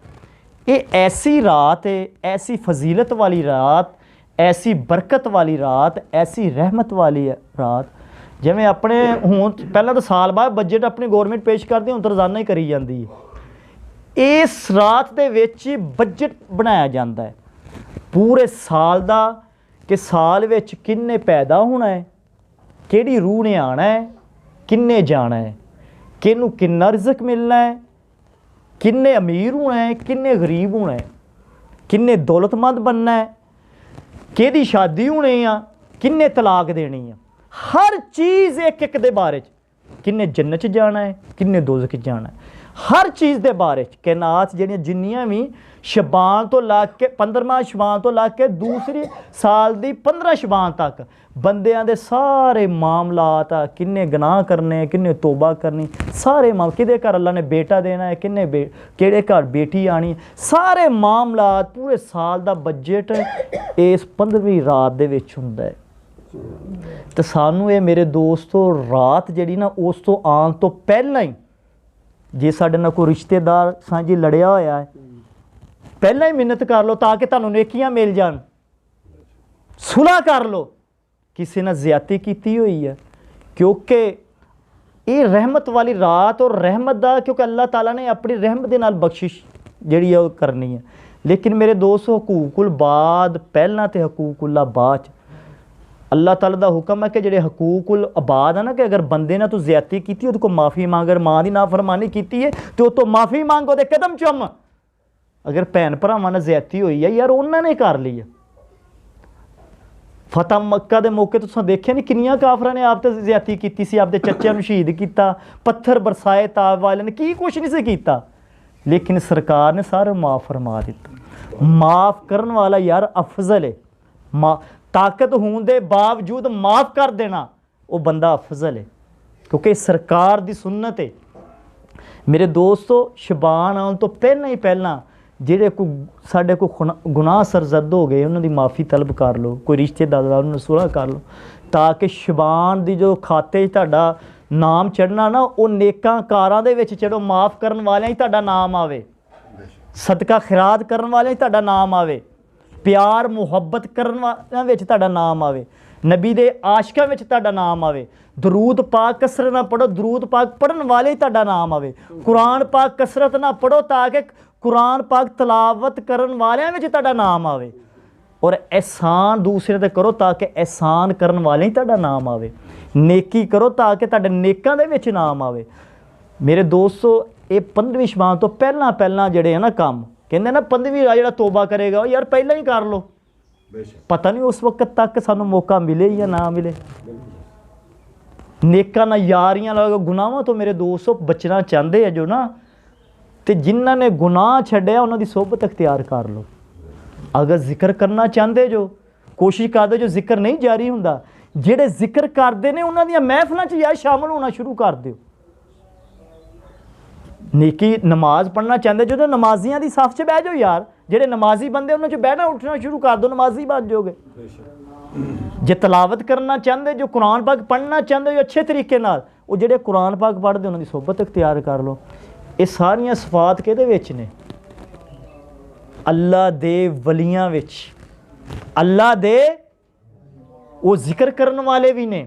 ਇਹ ਐਸੀ ਰਾਤ ਹੈ, ਐਸੀ ਫਜ਼ੀਲਤ ਵਾਲੀ ਰਾਤ, ਐਸੀ ਬਰਕਤ ਵਾਲੀ ਰਾਤ, ਐਸੀ ਰਹਿਮਤ ਵਾਲੀ ਰਾਤ। ਜਿਵੇਂ ਆਪਣੇ ਹੁਣ ਪਹਿਲਾਂ ਤਾਂ ਸਾਲ ਬਾਅਦ ਬਜਟ ਆਪਣੀ ਗੌਰਮੈਂਟ ਪੇਸ਼ ਕਰਦੀ, ਹੁਣ ਤਾਂ ਰੋਜ਼ਾਨਾ ਹੀ ਕਰੀ ਜਾਂਦੀ ਹੈ। ਇਸ ਰਾਤ ਦੇ ਵਿੱਚ ਬਜਟ ਬਣਾਇਆ ਜਾਂਦਾ ਹੈ ਪੂਰੇ ਸਾਲ ਦਾ, ਕਿ ਸਾਲ ਵਿੱਚ ਕਿੰਨੇ ਪੈਦਾ ਹੋਣਾ ਹੈ, ਕਿਹੜੀ ਰੂਹ ਨੇ ਆਉਣਾ ਹੈ, ਕਿੰਨੇ ਜਾਣਾ ਹੈ, ਕਿਹਨੂੰ ਕਿੰਨਾ ਰਿਜ਼ਕ ਮਿਲਣਾ ਹੈ, ਕਿੰਨੇ ਅਮੀਰ ਹੋਣਾ ਹੈ, ਕਿੰਨੇ ਗਰੀਬ ਹੋਣਾ ਹੈ, ਕਿੰਨੇ ਦੌਲਤਮੰਦ ਬਣਨਾ ਹੈ, ਕਿਹਦੀ ਸ਼ਾਦੀ ਹੋਣੀ ਆ, ਕਿੰਨੇ ਤਲਾਕ ਦੇਣੀ ਆ, ਹਰ ਚੀਜ਼ ਇੱਕ ਇੱਕ ਦੇ ਬਾਰੇ 'ਚ, ਕਿੰਨੇ ਜੰਨਤ 'ਚ ਜਾਣਾ ਹੈ, ਕਿੰਨੇ ਦੋਜ਼ਖ 'ਚ ਜਾਣਾ ਹੈ, ਹਰ ਚੀਜ਼ ਦੇ ਬਾਰੇ 'ਚ। ਕਾਇਨਾਤ ਜਿਹੜੀਆਂ ਜਿੰਨੀਆਂ ਵੀ ਸ਼ਬਾਨ ਤੋਂ ਲਾ ਕੇ 15ਵਾਂ ਸ਼ਬਾਨ ਤੋਂ ਲਾ ਕੇ ਦੂਸਰੀ ਸਾਲ ਦੀ 15 ਸ਼ਬਾਨ ਤੱਕ ਬੰਦਿਆਂ ਦੇ ਸਾਰੇ ਮਾਮਲਾਤ ਆ, ਕਿੰਨੇ ਗੁਨਾਹ ਕਰਨੇ, ਕਿੰਨੇ ਤੋਬਾ ਕਰਨੀ, ਸਾਰੇ ਕਿਹਦੇ ਘਰ ਅੱਲਾ ਨੇ ਬੇਟਾ ਦੇਣਾ ਹੈ, ਕਿਹੜੇ ਘਰ ਬੇਟੀ ਆਣੀ, ਸਾਰੇ ਮਾਮਲਾਤ, ਪੂਰੇ ਸਾਲ ਦਾ ਬਜਟ ਇਸ 15ਵੀਂ ਰਾਤ ਦੇ ਵਿੱਚ ਹੁੰਦਾ ਹੈ। ਤੇ ਸਾਨੂੰ ਇਹ ਮੇਰੇ ਦੋਸਤੋ ਰਾਤ ਜਿਹੜੀ ਨਾ, ਉਸ ਤੋਂ ਆਉਣ ਤੋਂ ਪਹਿਲਾਂ ਹੀ, ਜੇ ਸਾਡੇ ਨਾਲ ਕੋਈ ਰਿਸ਼ਤੇਦਾਰ ਸਾਂਝੀ ਲੜਿਆ ਹੋਇਆ ਹੈ, ਪਹਿਲਾਂ ਹੀ ਮਿੰਨਤ ਕਰ ਲਓ ਤਾਂ ਕਿ ਤੁਹਾਨੂੰ ਨੇਕੀਆਂ ਮਿਲ ਜਾਣ, ਸੁਲ੍ਹਾ ਕਰ ਲਓ। ਕਿਸੇ ਨਾਲ ਜ਼ਿਆਦਤੀ ਕੀਤੀ ਹੋਈ ਹੈ, ਕਿਉਂਕਿ ਇਹ ਰਹਿਮਤ ਵਾਲੀ ਰਾਤ, ਔਰ ਰਹਿਮਤ ਦਾ, ਕਿਉਂਕਿ ਅੱਲਾਹ ਤਾਲਾ ਨੇ ਆਪਣੀ ਰਹਿਮਤ ਦੇ ਨਾਲ ਬਖਸ਼ਿਸ਼ ਜਿਹੜੀ ਹੈ ਉਹ ਕਰਨੀ ਹੈ। ਲੇਕਿਨ ਮੇਰੇ ਦੋਸਤ, ਹਕੂਕੁਲ ਬਾਦ ਪਹਿਲਾਂ ਤੇ ਹਕੂਕੁल्ला ਬਾਅਦ 'ਚ। ਅੱਲਾਹ ਤਾਲਾ ਦਾ ਹੁਕਮ ਹੈ ਕਿ ਜਿਹੜੇ ਹਕੂਕੁਲ ਆਬਾਦ ਹੈ ਨਾ, ਕਿ ਅਗਰ ਬੰਦੇ ਨਾਲ ਤੂੰ ਜ਼ਿਆਦਤੀ ਕੀਤੀ, ਉਹਦੇ ਕੋਲ ਮਾफ़ी ਮੰਗ, ਅਗਰ ਮਾਂ ਦੀ ਨਾਫਰਮਾਨੀ ਕੀਤੀ ਹੈ ਤੇ ਉਹ ਤੋਂ ਮਾफ़ੀ ਮੰਗ, ਉਹਦੇ ਕਦਮ ਚੁੰਮ। ਅਗਰ ਭੈਣ ਭਰਾਵਾਂ ਨਾਲ ਜ਼ਿਆਦਤੀ ਹੋਈ ਹੈ ਯਾਰ, ਉਹਨਾਂ ਨੇ ਕਰ ਲਈ ਹੈ। ਫਤਹ ਮੱਕਾ ਦੇ ਮੌਕੇ ਤੁਸੀਂ ਦੇਖਿਆ ਨਹੀਂ, ਕਿੰਨੀਆਂ ਕਾਫਰਾਂ ਨੇ ਆਪ ਤੇ ਜ਼ਿਆਦਤੀ ਕੀਤੀ ਸੀ, ਆਪਦੇ ਚੱਚਿਆਂ ਨੂੰ ਸ਼ਹੀਦ ਕੀਤਾ, ਪੱਥਰ ਬਰਸਾਏ ਤਾਬ ਵਾਲਿਆਂ ਨੇ, ਕੀ ਕੁਛ ਨਹੀਂ ਸੀ ਕੀਤਾ, ਲੇਕਿਨ ਸਰਕਾਰ ਨੇ ਸਾਰਾ ਮਾफ़ ਫਰਮਾ ਦਿੱਤਾ। ਮਾफ़ ਕਰਨ ਵਾਲਾ ਯਾਰ ਅਫਜ਼ਲ ਹੈ। ਤਾਕਤ ਹੋਣ ਦੇ ਬਾਵਜੂਦ ਮਾफ़ ਕਰ ਦੇਣਾ, ਉਹ ਬੰਦਾ ਅਫਜ਼ਲ ਹੈ, ਕਿਉਂਕਿ ਸਰਕਾਰ ਦੀ ਸੁन्नत ਹੈ। ਮੇਰੇ ਦੋਸਤੋ, ਸ਼ਬਾਨ ਆਉਣ ਤੋਂ ਪਹਿਲਾਂ ਹੀ ਪਹਿਲਾਂ ਜਿਹੜੇ ਸਾਡੇ ਕੋਲ ਗੁਨਾਹ ਸਰਜ਼ਦ ਹੋ ਗਏ, ਉਹਨਾਂ ਦੀ ਮਾफ़ੀ ਤਲਬ ਕਰ ਲਓ, ਕੋਈ ਰਿਸ਼ਤੇਦਾਰ ਨੂੰ ਸੁਲ੍ਹਾ ਕਰ ਲਓ, ਤਾਂ ਕਿ ਸ਼ਬਾਨ ਦੀ ਜੋ ਖਾਤੇ 'ਚ ਤੁਹਾਡਾ ਨਾਮ ਚੜ੍ਹਨਾ ਨਾ, ਉਹ ਨੇਕਾਂ ਕਾਰਾਂ ਦੇ ਵਿੱਚ ਚੜ੍ਹੋ, ਮਾफ़ ਕਰਨ ਵਾਲਿਆਂ ਹੀ ਤੁਹਾਡਾ ਨਾਮ ਆਵੇ, ਸਦਕਾ ਖੈਰਾਤ ਕਰਨ ਵਾਲਿਆਂ ਹੀ ਤੁਹਾਡਾ ਨਾਮ ਆਵੇ, ਪਿਆਰ ਮੁਹੱਬਤ ਕਰਨ ਵਾਲਿਆਂ ਵਿੱਚ ਤੁਹਾਡਾ ਨਾਮ ਆਵੇ, ਨਬੀ ਦੇ ਆਸ਼ਕਾਂ ਵਿੱਚ ਤੁਹਾਡਾ ਨਾਮ ਆਵੇ, ਦਰੂਦ ਪਾਕ ਕਸਰਤ ਨਾਲ ਪੜ੍ਹੋ, ਦਰੂਦ ਪਾਕ ਪੜ੍ਹਨ ਵਾਲੇ ਹੀ ਤੁਹਾਡਾ ਨਾਮ ਆਵੇ, ਕੁਰਾਨ ਪਾਕ ਕਸਰਤ ਨਾਲ ਪੜ੍ਹੋ ਤਾਂ ਕਿ ਕੁਰਾਨ ਪਾਕ ਤਲਾਵਤ ਕਰਨ ਵਾਲਿਆਂ ਵਿੱਚ ਤੁਹਾਡਾ ਨਾਮ ਆਵੇ, ਔਰ ਅਹਿਸਾਨ ਦੂਸਰੇ 'ਤੇ ਕਰੋ ਤਾਂ ਕਿ ਅਹਿਸਾਨ ਕਰਨ ਵਾਲੇ ਹੀ ਤੁਹਾਡਾ ਨਾਮ ਆਵੇ, ਨੇਕੀ ਕਰੋ ਤਾਂ ਕਿ ਤੁਹਾਡੇ ਨੇਕਾਂ ਦੇ ਵਿੱਚ ਨਾਮ ਆਵੇ। ਮੇਰੇ ਦੋਸਤੋ, ਇਹ 15ਵੀਂ ਸ਼ਬਾਨ ਤੋਂ ਪਹਿਲਾਂ ਪਹਿਲਾਂ ਜਿਹੜੇ ਹੈ ਨਾ ਕੰਮ, ਕਹਿੰਦੇ ਨਾ 15ਵੀਂ ਰਾਤ ਜਿਹੜਾ ਤੋਬਾ ਕਰੇਗਾ ਉਹ ਯਾਰ ਪਹਿਲਾਂ ਹੀ ਕਰ ਲਓ, ਪਤਾ ਨਹੀਂ ਉਸ ਵਕਤ ਤੱਕ ਸਾਨੂੰ ਮੌਕਾ ਮਿਲੇ ਜਾਂ ਨਾ ਮਿਲੇ। ਨੇਕਾਂ ਨਾਲ ਯਾਰੀਆਂ ਲਾ, ਗੁਨਾਹਾਂ ਤੋਂ ਮੇਰੇ ਦੋਸਤੋ ਬਚਣਾ ਚਾਹੁੰਦੇ ਆ ਜੋ ਨਾ, ਤੇ ਜਿਨ੍ਹਾਂ ਨੇ ਗੁਨਾਹ ਛੱਡਿਆ ਉਹਨਾਂ ਦੀ ਸੋਬਤ ਅਖਤਿਆਰ ਕਰ ਲਓ। ਅਗਰ ਜ਼ਿਕਰ ਕਰਨਾ ਚਾਹੁੰਦੇ ਜੋ, ਕੋਸ਼ਿਸ਼ ਕਰਦੇ ਜੋ ਜ਼ਿਕਰ ਨਹੀਂ ਜਾਰੀ ਹੁੰਦਾ, ਜਿਹੜੇ ਜ਼ਿਕਰ ਕਰਦੇ ਨੇ ਉਹਨਾਂ ਦੀਆਂ ਮਹਿਫਲਾਂ 'ਚ ਯਾਰ ਸ਼ਾਮਲ ਹੋਣਾ ਸ਼ੁਰੂ ਕਰ ਦਿਓ। ਨੇਕੀ ਨਮਾਜ਼ ਪੜ੍ਹਨਾ ਚਾਹੁੰਦੇ ਜਦੋਂ, ਨਮਾਜ਼ੀਆਂ ਦੀ ਸਫ਼ 'ਚ ਬਹਿ ਜਾਓ ਯਾਰ, ਜਿਹੜੇ ਨਮਾਜ਼ੀ ਬੰਦੇ ਉਹਨਾਂ 'ਚ ਬਹਿਣਾ ਉੱਠਣਾ ਸ਼ੁਰੂ ਕਰ ਦਿਓ, ਨਮਾਜ਼ੀ ਬਣ ਜਾਓਗੇ। ਜੇ ਤਲਾਵਤ ਕਰਨਾ ਚਾਹੁੰਦੇ ਜੋ, ਕੁਰਾਨ ਪਾਕ ਪੜ੍ਹਨਾ ਚਾਹੁੰਦੇ ਜੋ ਅੱਛੇ ਤਰੀਕੇ ਨਾਲ, ਉਹ ਜਿਹੜੇ ਕੁਰਾਨ ਪਾਕ ਪੜ੍ਹਦੇ ਉਹਨਾਂ ਦੀ ਸੋਬਤ ਅਖਤਿਆਰ ਕਰ ਲਓ। ਇਹ ਸਾਰੀਆਂ ਸਿਫਾਤ ਕਿਹਦੇ ਵਿੱਚ ਨੇ? ਅੱਲਾ ਦੇ ਵਲੀਆਂ ਵਿੱਚ। ਅੱਲਾ ਦੇ ਉਹ ਜ਼ਿਕਰ ਕਰਨ ਵਾਲੇ ਵੀ ਨੇ,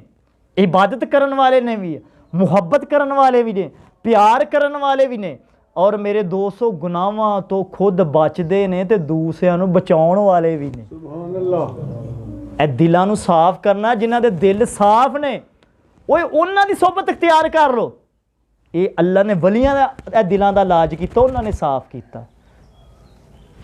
ਇਬਾਦਤ ਕਰਨ ਵਾਲੇ ਨੇ ਵੀ, ਮੁਹੱਬਤ ਕਰਨ ਵਾਲੇ ਵੀ ਨੇ, ਪਿਆਰ ਕਰਨ ਵਾਲੇ ਵੀ ਨੇ, ਔਰ ਮੇਰੇ ਦੋਸਤੋ ਗੁਨਾਹਾਂ ਤੋਂ ਖੁਦ ਬਚਦੇ ਨੇ ਤੇ ਦੂਸਰਿਆਂ ਨੂੰ ਬਚਾਉਣ ਵਾਲੇ ਵੀ ਨੇ। ਸੁਭਾਨ ਅੱਲਾਹ। ਇਹ ਦਿਲਾਂ ਨੂੰ ਸਾਫ਼ ਕਰਨਾ, ਜਿਨ੍ਹਾਂ ਦੇ ਦਿਲ ਸਾਫ਼ ਨੇ, ਓਏ ਉਹਨਾਂ ਦੀ ਸੋਬਤ ਅਖਤਿਆਰ ਕਰ ਲਓ। ਇਹ ਅੱਲਾ ਨੇ ਵਲੀਆਂ ਦਾ ਇਹ ਦਿਲਾਂ ਦਾ ਇਲਾਜ ਕੀਤਾ, ਉਹਨਾਂ ਨੇ ਸਾਫ਼ ਕੀਤਾ।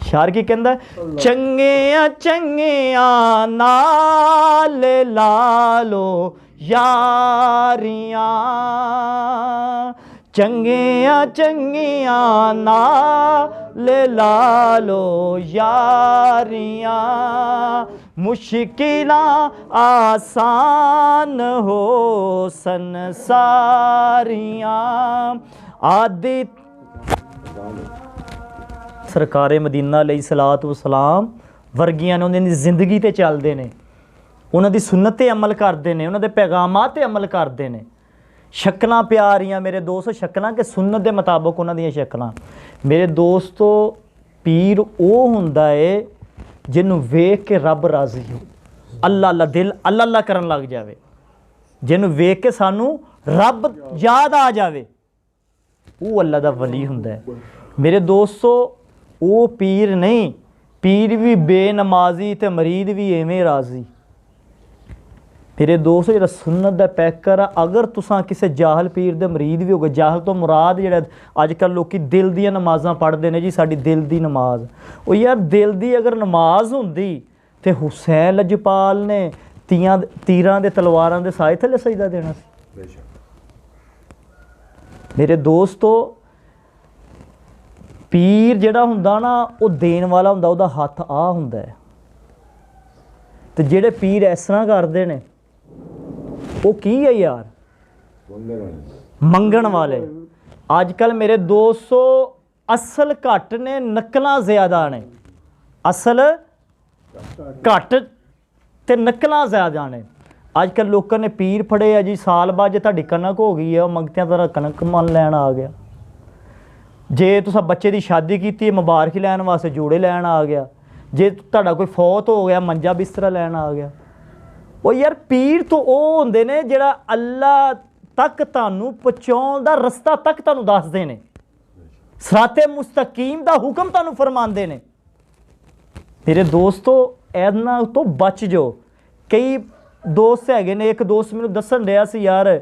ਸ਼ਾਇਰ ਕੀ ਕਹਿੰਦਾ? ਚੰਗਿਆਂ ਚੰਗਿਆਂ ਨਾਲ ਲਾ ਲੋ ਯਾਰੀਆਂ, ਚੰਗੀਆਂ ਚੰਗੀਆਂ ਨਾਲ ਲਾ ਲੋ ਯਾਰੀਆਂ, ਮੁਸ਼ਕਿਲਾਂ ਆਸਾਨ ਹੋ ਸੰਸਾਰੀਆਂ। ਆਦਿ ਸਰਕਾਰੇ ਮਦੀਨਾ ਅਲੈਹਿ ਸਲਾਤੁ ਵਸਲਾਮ ਵਰਗੀਆਂ ਨੇ ਉਹਨਾਂ ਦੀ ਜ਼ਿੰਦਗੀ ਤੇ ਚੱਲਦੇ ਨੇ, ਉਹਨਾਂ ਦੀ ਸੁਨਨਤ ਤੇ ਅਮਲ ਕਰਦੇ ਨੇ, ਉਹਨਾਂ ਦੇ ਪੈਗਾਮਾਂ ਤੇ ਅਮਲ ਕਰਦੇ ਨੇ। ਸ਼ਕਲਾਂ ਪਿਆਰੀਆਂ ਮੇਰੇ ਦੋਸਤੋ, ਸ਼ਕਲਾਂ ਕਿ ਸੁਨਨਤ ਦੇ ਮੁਤਾਬਕ ਉਹਨਾਂ ਦੀਆਂ ਸ਼ਕਲਾਂ। ਮੇਰੇ ਦੋਸਤੋ ਪੀਰ ਉਹ ਹੁੰਦਾ ਏ ਜਿਹਨੂੰ ਵੇਖ ਕੇ ਰੱਬ ਰਾਜ਼ੀ ਹੋ, ਅੱਲਾ ਅੱਲਾ ਦਿਲ ਅੱਲਾ ਅੱਲਾ ਕਰਨ ਲੱਗ ਜਾਵੇ, ਜਿਹਨੂੰ ਵੇਖ ਕੇ ਸਾਨੂੰ ਰੱਬ ਯਾਦ ਆ ਜਾਵੇ, ਉਹ ਅੱਲਾ ਦਾ ਵਲੀ ਹੁੰਦਾ ਹੈ। ਮੇਰੇ ਦੋਸਤੋ ਉਹ ਪੀਰ ਨਹੀਂ, ਪੀਰ ਵੀ ਬੇਨਮਾਜ਼ੀ ਤੇ ਮਰੀਦ ਵੀ ਐਵੇਂ ਰਾਜ਼ੀ। ਮੇਰੇ ਦੋਸਤੋ ਜਿਹੜਾ ਸੁਨਨਤ ਦਾ ਪੈਕਰ ਆ, ਅਗਰ ਤੁਸੀਂ ਕਿਸੇ ਜਾਹਲ ਪੀਰ ਦੇ ਮਰੀਦ ਵੀ ਹੋਗੇ, ਜਾਹਲ ਤੋਂ ਮੁਰਾਦ ਜਿਹੜਾ ਅੱਜ ਕੱਲ੍ਹ ਲੋਕੀ ਦਿਲ ਦੀਆਂ ਨਮਾਜ਼ਾਂ ਪੜ੍ਹਦੇ ਨੇ ਜੀ, ਸਾਡੀ ਦਿਲ ਦੀ ਨਮਾਜ਼, ਉਹ ਯਾਰ ਦਿਲ ਦੀ ਅਗਰ ਨਮਾਜ਼ ਹੁੰਦੀ ਤੇ ਹੁਸੈਨ ਲਜਪਾਲ ਨੇ ਤੀਰਾਂ ਦੇ ਤਲਵਾਰਾਂ ਦੇ ਸਾਏ ਥੱਲੇ ਸਜਦਾ ਦੇਣਾ ਸੀ। ਮੇਰੇ ਦੋਸਤੋ ਪੀਰ ਜਿਹੜਾ ਹੁੰਦਾ ਨਾ ਉਹ ਦੇਣ ਵਾਲਾ ਹੁੰਦਾ, ਉਹਦਾ ਹੱਥ ਆ ਹੁੰਦਾ ਹੈ। ਤੇ ਜਿਹੜੇ ਪੀਰ ਇਸ ਤਰ੍ਹਾਂ ਕਰਦੇ ਨੇ ਉਹ ਕੀ ਹੈ ਯਾਰ, ਮੰਗਣ ਵਾਲੇ। ਅੱਜ ਕੱਲ੍ਹ ਮੇਰੇ ਦੋਸਤੋ ਅਸਲ ਘੱਟ ਨੇ, ਨਕਲਾਂ ਜ਼ਿਆਦਾ ਨੇ। ਅਸਲ ਘੱਟ ਤੇ ਨਕਲਾਂ ਜ਼ਿਆਦਾ ਨੇ। ਅੱਜ ਕੱਲ੍ਹ ਲੋਕਾਂ ਨੇ ਪੀਰ ਫੜੇ ਆ ਜੀ, ਸਾਲ ਬਾਅਦ ਜੇ ਤੁਹਾਡੀ ਕਣਕ ਹੋ ਗਈ ਹੈ ਉਹ ਮੰਗਤਿਆਂ ਤਰ੍ਹਾਂ ਕਣਕ ਮੰਨ ਲੈਣ ਆ ਗਿਆ। ਜੇ ਤੁਸੀਂ ਬੱਚੇ ਦੀ ਸ਼ਾਦੀ ਕੀਤੀ ਮੁਬਾਰਕੀ ਲੈਣ ਵਾਸਤੇ ਜੋੜੇ ਲੈਣ ਆ ਗਿਆ। ਜੇ ਤੁਹਾਡਾ ਕੋਈ ਫੌਤ ਹੋ ਗਿਆ ਮੰਜਾ ਬਿਸਤਰਾ ਲੈਣ ਆ ਗਿਆ। ਉਹ ਯਾਰ ਪੀਰ ਤੋਂ ਉਹ ਹੁੰਦੇ ਨੇ ਜਿਹੜਾ ਅੱਲਾ ਤੱਕ ਤੁਹਾਨੂੰ ਪਹੁੰਚਾਉਣ ਦਾ ਰਸਤਾ ਤੱਕ ਤੁਹਾਨੂੰ ਦੱਸਦੇ ਨੇ, ਸਿਰਾਤੇ ਮੁਸਤਕੀਮ ਦਾ ਹੁਕਮ ਤੁਹਾਨੂੰ ਫਰਮਾਉਂਦੇ ਨੇ। ਮੇਰੇ ਦੋਸਤੋ ਇਹਨਾਂ ਤੋਂ ਬਚ ਜਾਓ। ਕਈ ਦੋਸਤ ਹੈਗੇ ਨੇ, ਇੱਕ ਦੋਸਤ ਮੈਨੂੰ ਦੱਸਣ ਰਿਹਾ ਸੀ ਯਾਰ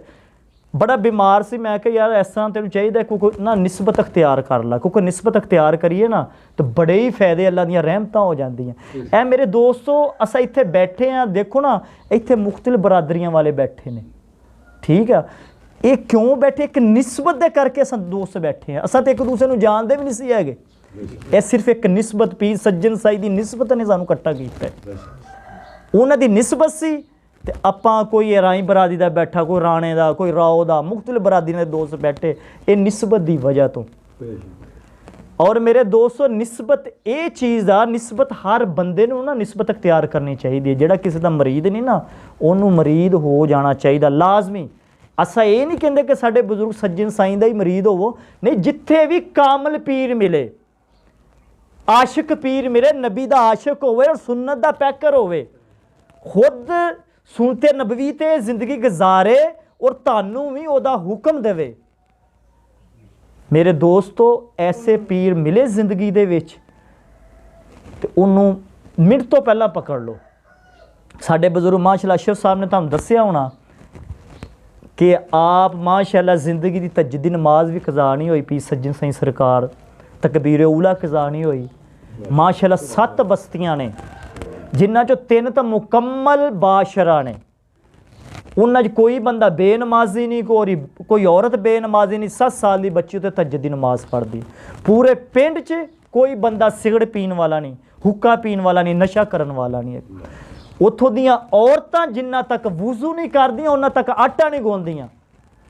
ਬੜਾ ਬਿਮਾਰ ਸੀ। ਮੈਂ ਕਿਹਾ ਯਾਰ ਇਸ ਤਰ੍ਹਾਂ ਤੈਨੂੰ ਚਾਹੀਦਾ ਕੋਈ ਨਾ ਨਿਸਬਤ ਅਖਤਿਆਰ ਕਰ ਲਾ, ਕਿਉਂਕਿ ਨਿਸਬਤ ਅਖਤਿਆਰ ਕਰੀਏ ਨਾ ਤਾਂ ਬੜੇ ਹੀ ਫਾਇਦੇ, ਅੱਲਾ ਦੀਆਂ ਰਹਿਮਤਾਂ ਹੋ ਜਾਂਦੀਆਂ। ਇਹ ਮੇਰੇ ਦੋਸਤੋ ਅਸਾਂ ਇੱਥੇ ਬੈਠੇ ਹਾਂ, ਦੇਖੋ ਨਾ ਇੱਥੇ ਮੁਖਤਲਿਫ ਬਰਾਦਰੀਆਂ ਵਾਲੇ ਬੈਠੇ ਨੇ, ਠੀਕ ਆ। ਇਹ ਕਿਉਂ ਬੈਠੇ? ਇੱਕ ਨਿਸਬਤ ਦੇ ਕਰਕੇ ਅਸਾਂ ਦੋਸਤ ਬੈਠੇ ਹਾਂ। ਅਸਾਂ ਤਾਂ ਇੱਕ ਦੂਸਰੇ ਨੂੰ ਜਾਣਦੇ ਵੀ ਨਹੀਂ ਸੀ ਹੈਗੇ। ਇਹ ਸਿਰਫ ਇੱਕ ਨਿਸਬਤ ਪੀਰ ਸੱਜਣ ਸਾਈ ਦੀ ਨਿਸਬਤ ਨੇ ਸਾਨੂੰ ਇਕੱਠਾ ਕੀਤਾ। ਉਹਨਾਂ ਦੀ ਨਿਸਬਤ ਸੀ ਤੇ ਆਪਾਂ ਕੋਈ ਰਾਈ ਬਰਾਦਰੀ ਦਾ ਬੈਠਾ, ਕੋਈ ਰਾਣੇ ਦਾ, ਕੋਈ ਰਾਓ ਦਾ, ਮੁਖਤਲਿਫ ਬਰਾਦਰੀ ਦੇ ਦੋਸਤ ਬੈਠੇ, ਇਹ ਨਿਸਬਤ ਦੀ ਵਜ੍ਹਾ ਤੋਂ। ਔਰ ਮੇਰੇ ਦੋਸਤੋ ਨਿਸਬਤ ਇਹ ਚੀਜ਼ ਦਾ, ਨਿਸਬਤ ਹਰ ਬੰਦੇ ਨੂੰ ਨਾ ਨਿਸਬਤ ਅਖਤਿਆਰ ਕਰਨੀ ਚਾਹੀਦੀ ਹੈ। ਜਿਹੜਾ ਕਿਸੇ ਦਾ ਮਰੀਦ ਨਹੀਂ ਨਾ ਉਹਨੂੰ ਮਰੀਦ ਹੋ ਜਾਣਾ ਚਾਹੀਦਾ ਲਾਜ਼ਮੀ। ਅਸਾਂ ਇਹ ਨਹੀਂ ਕਹਿੰਦੇ ਕਿ ਸਾਡੇ ਬਜ਼ੁਰਗ ਸੱਜਣ ਸਾਈਂ ਦਾ ਹੀ ਮਰੀਦ ਹੋਵੋ, ਨਹੀਂ, ਜਿੱਥੇ ਵੀ ਕਾਮਲ ਪੀਰ ਮਿਲੇ, ਆਸ਼ਿਕ ਪੀਰ ਮਿਲੇ, ਨਬੀ ਦਾ ਆਸ਼ਿਕ ਹੋਵੇ ਔਰ ਸੁਨਨਤ ਦਾ ਪੈਕਰ ਹੋਵੇ, ਖੁਦ ਸੁਨਤੇ ਨਬਵੀ ਤੇ ਜ਼ਿੰਦਗੀ ਗੁਜ਼ਾਰੇ ਔਰ ਤੁਹਾਨੂੰ ਵੀ ਉਹਦਾ ਹੁਕਮ ਦੇਵੇ। ਮੇਰੇ ਦੋਸਤੋ ਐਸੇ ਪੀਰ ਮਿਲੇ ਜ਼ਿੰਦਗੀ ਦੇ ਵਿੱਚ ਤੇ ਉਹਨੂੰ ਮਿੰਟ ਤੋਂ ਪਹਿਲਾਂ ਪਕੜ ਲਓ। ਸਾਡੇ ਬਜ਼ੁਰਗ ਮਾਸ਼ਾਅੱਲਾ ਅਸ਼ਰਫ ਸਾਹਿਬ ਨੇ ਤੁਹਾਨੂੰ ਦੱਸਿਆ ਹੋਣਾ ਕਿ ਆਪ ਮਾਸ਼ਾਅੱਲਾ ਜ਼ਿੰਦਗੀ ਦੀ ਤਹੱਜੁਦ ਨਮਾਜ਼ ਵੀ ਕਜ਼ਾ ਨਹੀਂ ਹੋਈ, ਪੀਰ ਸੱਜਣ ਸਾਈਂ ਸਰਕਾਰ ਤਕਬੀਰ ਉਲਾ ਕਜ਼ਾ ਨਹੀਂ ਹੋਈ। ਮਾਸ਼ਾਅੱਲਾ 7 ਬਸਤੀਆਂ ਨੇ ਜਿਨ੍ਹਾਂ 'ਚੋਂ 3 ਤਾਂ ਮੁਕੰਮਲ ਬਾਸ਼ਰਾ ਨੇ। ਉਹਨਾਂ 'ਚ ਕੋਈ ਬੰਦਾ ਬੇਨਮਾਜ਼ੀ ਨਹੀਂ, ਕੋਈ ਔਰਤ ਬੇਨਮਾਜ਼ੀ ਨਹੀਂ। 7 ਸਾਲ ਦੀ ਬੱਚੀ ਉੱਤੇ ਤਹੱਜੁਦ ਦੀ ਨਮਾਜ਼ ਪੜ੍ਹਦੀ। ਪੂਰੇ ਪਿੰਡ 'ਚ ਕੋਈ ਬੰਦਾ ਸਿਗਰਟ ਪੀਣ ਵਾਲਾ ਨਹੀਂ, ਹੁੱਕਾ ਪੀਣ ਵਾਲਾ ਨਹੀਂ, ਨਸ਼ਾ ਕਰਨ ਵਾਲਾ ਨਹੀਂ। ਉੱਥੋਂ ਦੀਆਂ ਔਰਤਾਂ ਜਿੰਨਾ ਤੱਕ ਵੁਜ਼ੂ ਨਹੀਂ ਕਰਦੀਆਂ ਉਹਨਾਂ ਤੱਕ ਆਟਾ ਨਹੀਂ ਗੁੰਨਦੀਆਂ,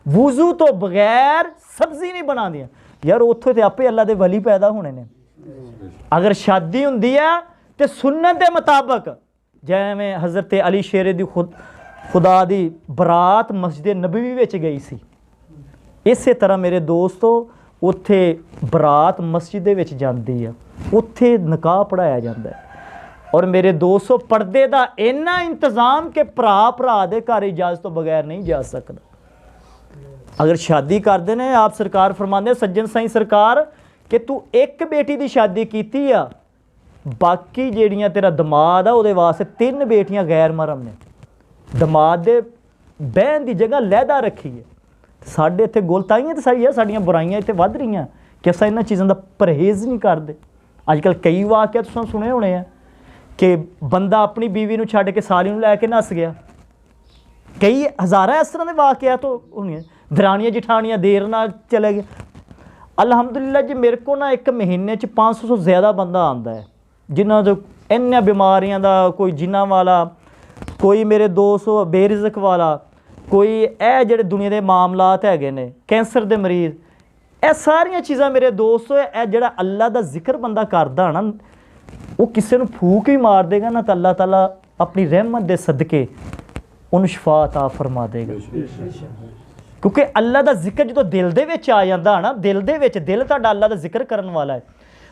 ਵੁਜ਼ੂ ਤੋਂ ਬਗੈਰ ਸਬਜ਼ੀ ਨਹੀਂ ਬਣਾਉਂਦੀਆਂ। ਯਾਰ ਉੱਥੋਂ ਤੇ ਆਪੇ ਅੱਲਾ ਦੇ ਵਲੀ ਪੈਦਾ ਹੋਣੇ ਨੇ। ਅਗਰ ਸ਼ਾਦੀ ਹੁੰਦੀ ਹੈ ਤੇ ਸੁਨਨਤ ਦੇ ਮੁਤਾਬਕ, ਜਿਵੇਂ ਹਜ਼ਰਤ ਅਲੀ ਸ਼ੇਰੇ ਦੀ ਖੁਦਾ ਦੀ ਬਰਾਤ ਮਸਜਿਦ ਨਬਵੀ ਵਿੱਚ ਗਈ ਸੀ, ਇਸੇ ਤਰ੍ਹਾਂ ਮੇਰੇ ਦੋਸਤੋ ਉੱਥੇ ਬਰਾਤ ਮਸਜਿਦ ਦੇ ਵਿੱਚ ਜਾਂਦੀ ਆ, ਉੱਥੇ ਨਿਕਾਹ ਪੜ੍ਹਾਇਆ ਜਾਂਦਾ ਹੈ। ਔਰ ਮੇਰੇ ਦੋਸਤੋ ਪਰਦੇ ਦਾ ਇੰਨਾ ਇੰਤਜ਼ਾਮ ਕਿ ਭਰਾ ਦੇ ਘਰ ਇਜਾਜ਼ਤ ਤੋਂ ਬਗੈਰ ਨਹੀਂ ਜਾ ਸਕਦਾ। ਅਗਰ ਸ਼ਾਦੀ ਕਰਦੇ ਨੇ, ਆਪ ਸਰਕਾਰ ਫਰਮਾਉਂਦੇ ਸੱਜਣ ਸਾਈਂ ਸਰਕਾਰ ਕਿ ਤੂੰ ਇੱਕ ਬੇਟੀ ਦੀ ਸ਼ਾਦੀ ਕੀਤੀ ਆ, ਬਾਕੀ ਜਿਹੜੀਆਂ ਤੇਰਾ ਦਮਾਦ ਆ ਉਹਦੇ ਵਾਸਤੇ 3 ਬੇਟੀਆਂ ਗੈਰ ਮਹਰਮ ਨੇ। ਦਮਾਦ ਦੇ ਬਹਿਣ ਦੀ ਜਗ੍ਹਾ ਲਹਿਦਾ ਰੱਖੀ ਹੈ। ਸਾਡੇ ਇੱਥੇ ਗੁਲਤਾਈਆਂ ਤਾਂ ਸਹੀ ਹੈ, ਸਾਡੀਆਂ ਬੁਰਾਈਆਂ ਇੱਥੇ ਵੱਧ ਰਹੀਆਂ ਕਿ ਅਸਾਂ ਇਹਨਾਂ ਚੀਜ਼ਾਂ ਦਾ ਪਰਹੇਜ਼ ਨਹੀਂ ਕਰਦੇ। ਅੱਜ ਕੱਲ੍ਹ ਕਈ ਵਾਕਿਆ ਤੁਸੀਂ ਸੁਣੇ ਹੋਣੇ ਆ ਕਿ ਬੰਦਾ ਆਪਣੀ ਬੀਵੀ ਨੂੰ ਛੱਡ ਕੇ ਸਾਲੀ ਨੂੰ ਲੈ ਕੇ ਨੱਸ ਗਿਆ। ਕਈ ਹਜ਼ਾਰਾਂ ਇਸ ਤਰ੍ਹਾਂ ਦੇ ਵਾਕਿਆਤ ਹੋਣਗੇ। ਦਰਾਣੀਆਂ ਜਠਾਣੀਆਂ ਦੇਰ ਨਾਲ ਚਲੇ ਗਏ। ਅਲਹਮਦੁਲਿਲਾ ਜੀ ਮੇਰੇ ਕੋਲ ਨਾ ਇੱਕ ਮਹੀਨੇ 'ਚ 500 ਤੋਂ ਜ਼ਿਆਦਾ ਬੰਦਾ ਆਉਂਦਾ ਹੈ ਜਿਨ੍ਹਾਂ ਤੋਂ ਇੰਨੀਆਂ ਬਿਮਾਰੀਆਂ ਦਾ, ਕੋਈ ਜਿਨ੍ਹਾਂ ਵਾਲਾ, ਕੋਈ ਮੇਰੇ ਦੋਸਤ ਬੇਰਿਜ਼ਕ ਵਾਲਾ, ਕੋਈ ਇਹ ਜਿਹੜੇ ਦੁਨੀਆ ਦੇ ਮਾਮਲਾਤ ਹੈਗੇ ਨੇ, ਕੈਂਸਰ ਦੇ ਮਰੀਜ਼, ਇਹ ਸਾਰੀਆਂ ਚੀਜ਼ਾਂ ਮੇਰੇ ਦੋਸਤ, ਇਹ ਜਿਹੜਾ ਅੱਲਾ ਦਾ ਜ਼ਿਕਰ ਬੰਦਾ ਕਰਦਾ ਨਾ, ਉਹ ਕਿਸੇ ਨੂੰ ਫੂਕ ਹੀ ਮਾਰ ਦੇਗਾ ਨਾ ਤਾਂ ਅੱਲਾਹ ਤਾਲਾ ਆਪਣੀ ਰਹਿਮਤ ਦੇ ਸਦਕੇ ਉਹਨੂੰ ਸ਼ਿਫਾ ਅਤਾ ਫਰਮਾ ਦੇਗਾ। ਕਿਉਂਕਿ ਅੱਲਾ ਦਾ ਜ਼ਿਕਰ ਜਦੋਂ ਦਿਲ ਦੇ ਵਿੱਚ ਆ ਜਾਂਦਾ ਨਾ, ਦਿਲ ਦੇ ਵਿੱਚ, ਦਿਲ ਤੁਹਾਡਾ ਅੱਲਾ ਦਾ ਜ਼ਿਕਰ ਕਰਨ ਵਾਲਾ ਹੈ।